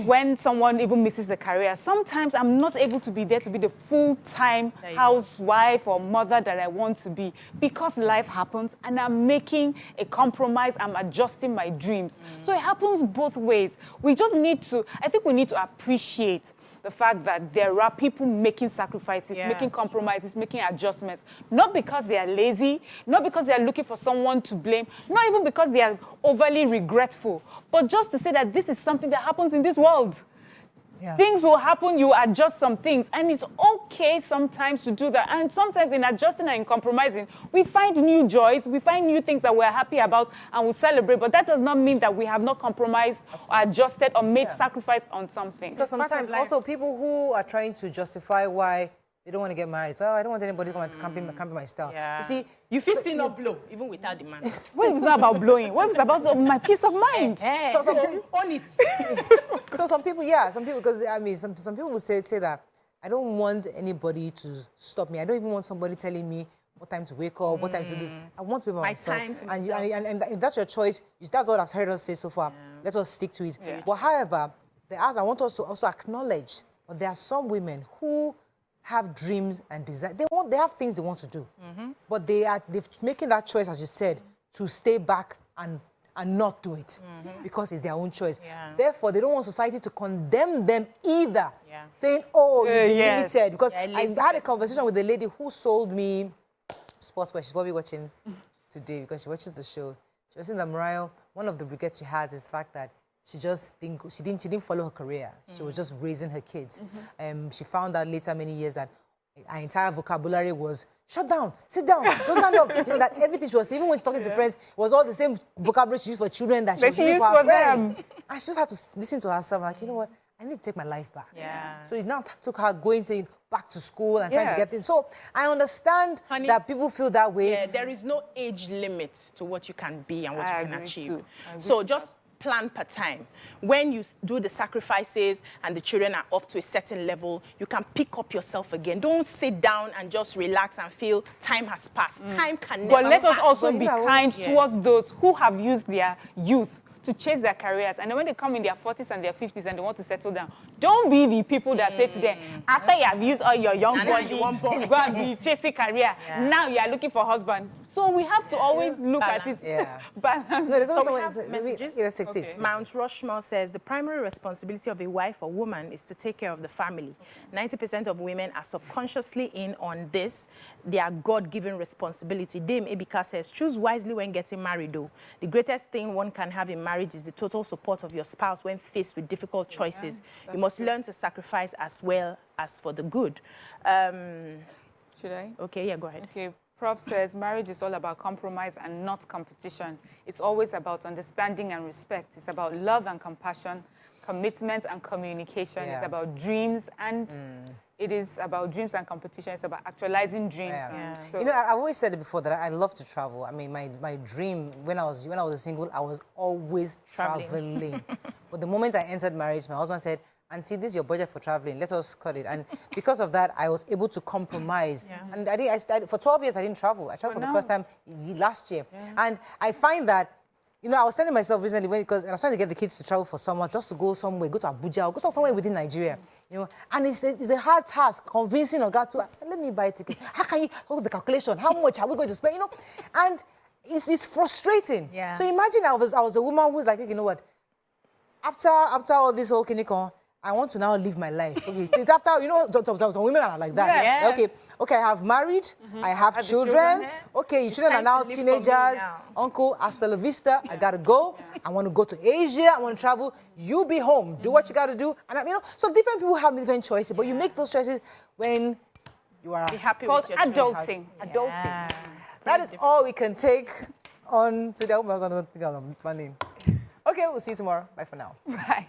when someone even misses a career. Sometimes I'm not able to be there to be the full-time housewife or mother that I want to be because life happens and I'm making a compromise. I'm adjusting my dreams. So it happens both ways. We just need to, I think we need to appreciate the fact that there are people making sacrifices, making compromises, making adjustments, not because they are lazy, not because they are looking for someone to blame, not even because they are overly regretful, but just to say that this is something that happens in this world. Things will happen, you adjust some things, and it's okay sometimes to do that. And sometimes in adjusting and in compromising, we find new joys, we find new things that we're happy about, and we celebrate. But that does not mean that we have not compromised or adjusted or made sacrifice on something. Because sometimes also people who are trying to justify why they don't want to get married. So I don't want anybody to come and copy my style. You see, you feel still not blow, even without the man. What if it's not about blowing? What if it's about my peace of mind? So some people on it. So some people, because I mean, some people will say that I don't want anybody to stop me. I don't even want somebody telling me what time to wake up, what time to do this. I want to be by myself. Time to and if that's your choice, that's what I've heard us say so far. Let us stick to it. But however, I want us to also acknowledge that there are some women who have dreams and desire. They have things they want to do, but they're making that choice, as you said, to stay back and not do it because it's their own choice. Therefore, they don't want society to condemn them either, saying, "Oh, you're limited." Because I had a conversation with a lady who sold me sports, but she's probably watching today because she watches the show. She was saying that Mariah, one of the regrets she has is the fact that she didn't follow her career. She was just raising her kids. She found out later, many years, that her entire vocabulary was shut down, sit down, don't stand up. You know, that everything she was, even when she's talking to friends, it was all the same vocabulary she used for children that she was using for her friends. And she just had to listen to herself, like, you know what, I need to take my life back. So it now took her saying back to school and trying to get things. So I understand that people feel that way. Yeah, there is no age limit to what you can be and what you can achieve. So just plan per time. When you do the sacrifices and the children are up to a certain level, you can pick up yourself again. Don't sit down and just relax and feel time has passed. Time can never pass. But let us also be kind towards those who have used their youth to chase their careers. And then when they come in their 40s and their 50s and they want to settle down, don't be the people that say to them, after you have used all your young body, you go and be chasing career. Now you are looking for a husband. So we have to always look at it. Balance. No, so we have messages. Let's take this. Mount Rushmore says the primary responsibility of a wife or woman is to take care of the family. 90% of women are subconsciously in on this, their God-given responsibility. Dame Ebika says, choose wisely when getting married, though. The greatest thing one can have in marriage is the total support of your spouse when faced with difficult choices. You must learn to sacrifice as well as for the good. Should I? Okay, go ahead. Okay. Prof says marriage is all about compromise and not competition. It's always about understanding and respect. It's about love and compassion, commitment and communication. It's about dreams and it is about dreams and competition. It's about actualizing dreams. So, you know, I've always said it before that I love to travel. I mean, my dream when I was a single, I was always traveling. But the moment I entered marriage, my husband said, "Auntie, this is your budget for traveling. Let us cut it." And because of that, I was able to compromise. And I started, for 12 years, I didn't travel. I traveled for the first time last year. And I find that, you know, I was telling myself recently, because I was trying to get the kids to travel for summer, just to go somewhere, go to Abuja, or go somewhere within Nigeria, you know. And it's a hard task convincing Oga to, let me buy a ticket. How can you, what's the calculation? How much are we going to spend, you know? And it's frustrating. So imagine I was a woman who's like, you know what, after all this whole kinikon, I want to now live my life. Okay, it's after, you know, some women are like that. Okay, I have married, I have children. Okay, your children are now teenagers. Uncle, hasta la vista, I gotta go. I want to go to Asia, I want to travel. You be home, do what you gotta do. And you know, so different people have different choices, but you make those choices when you are happy with your adulting. Adulting. That is all we can take on today. I was planning. Okay, we'll see you tomorrow. Bye for now. Bye.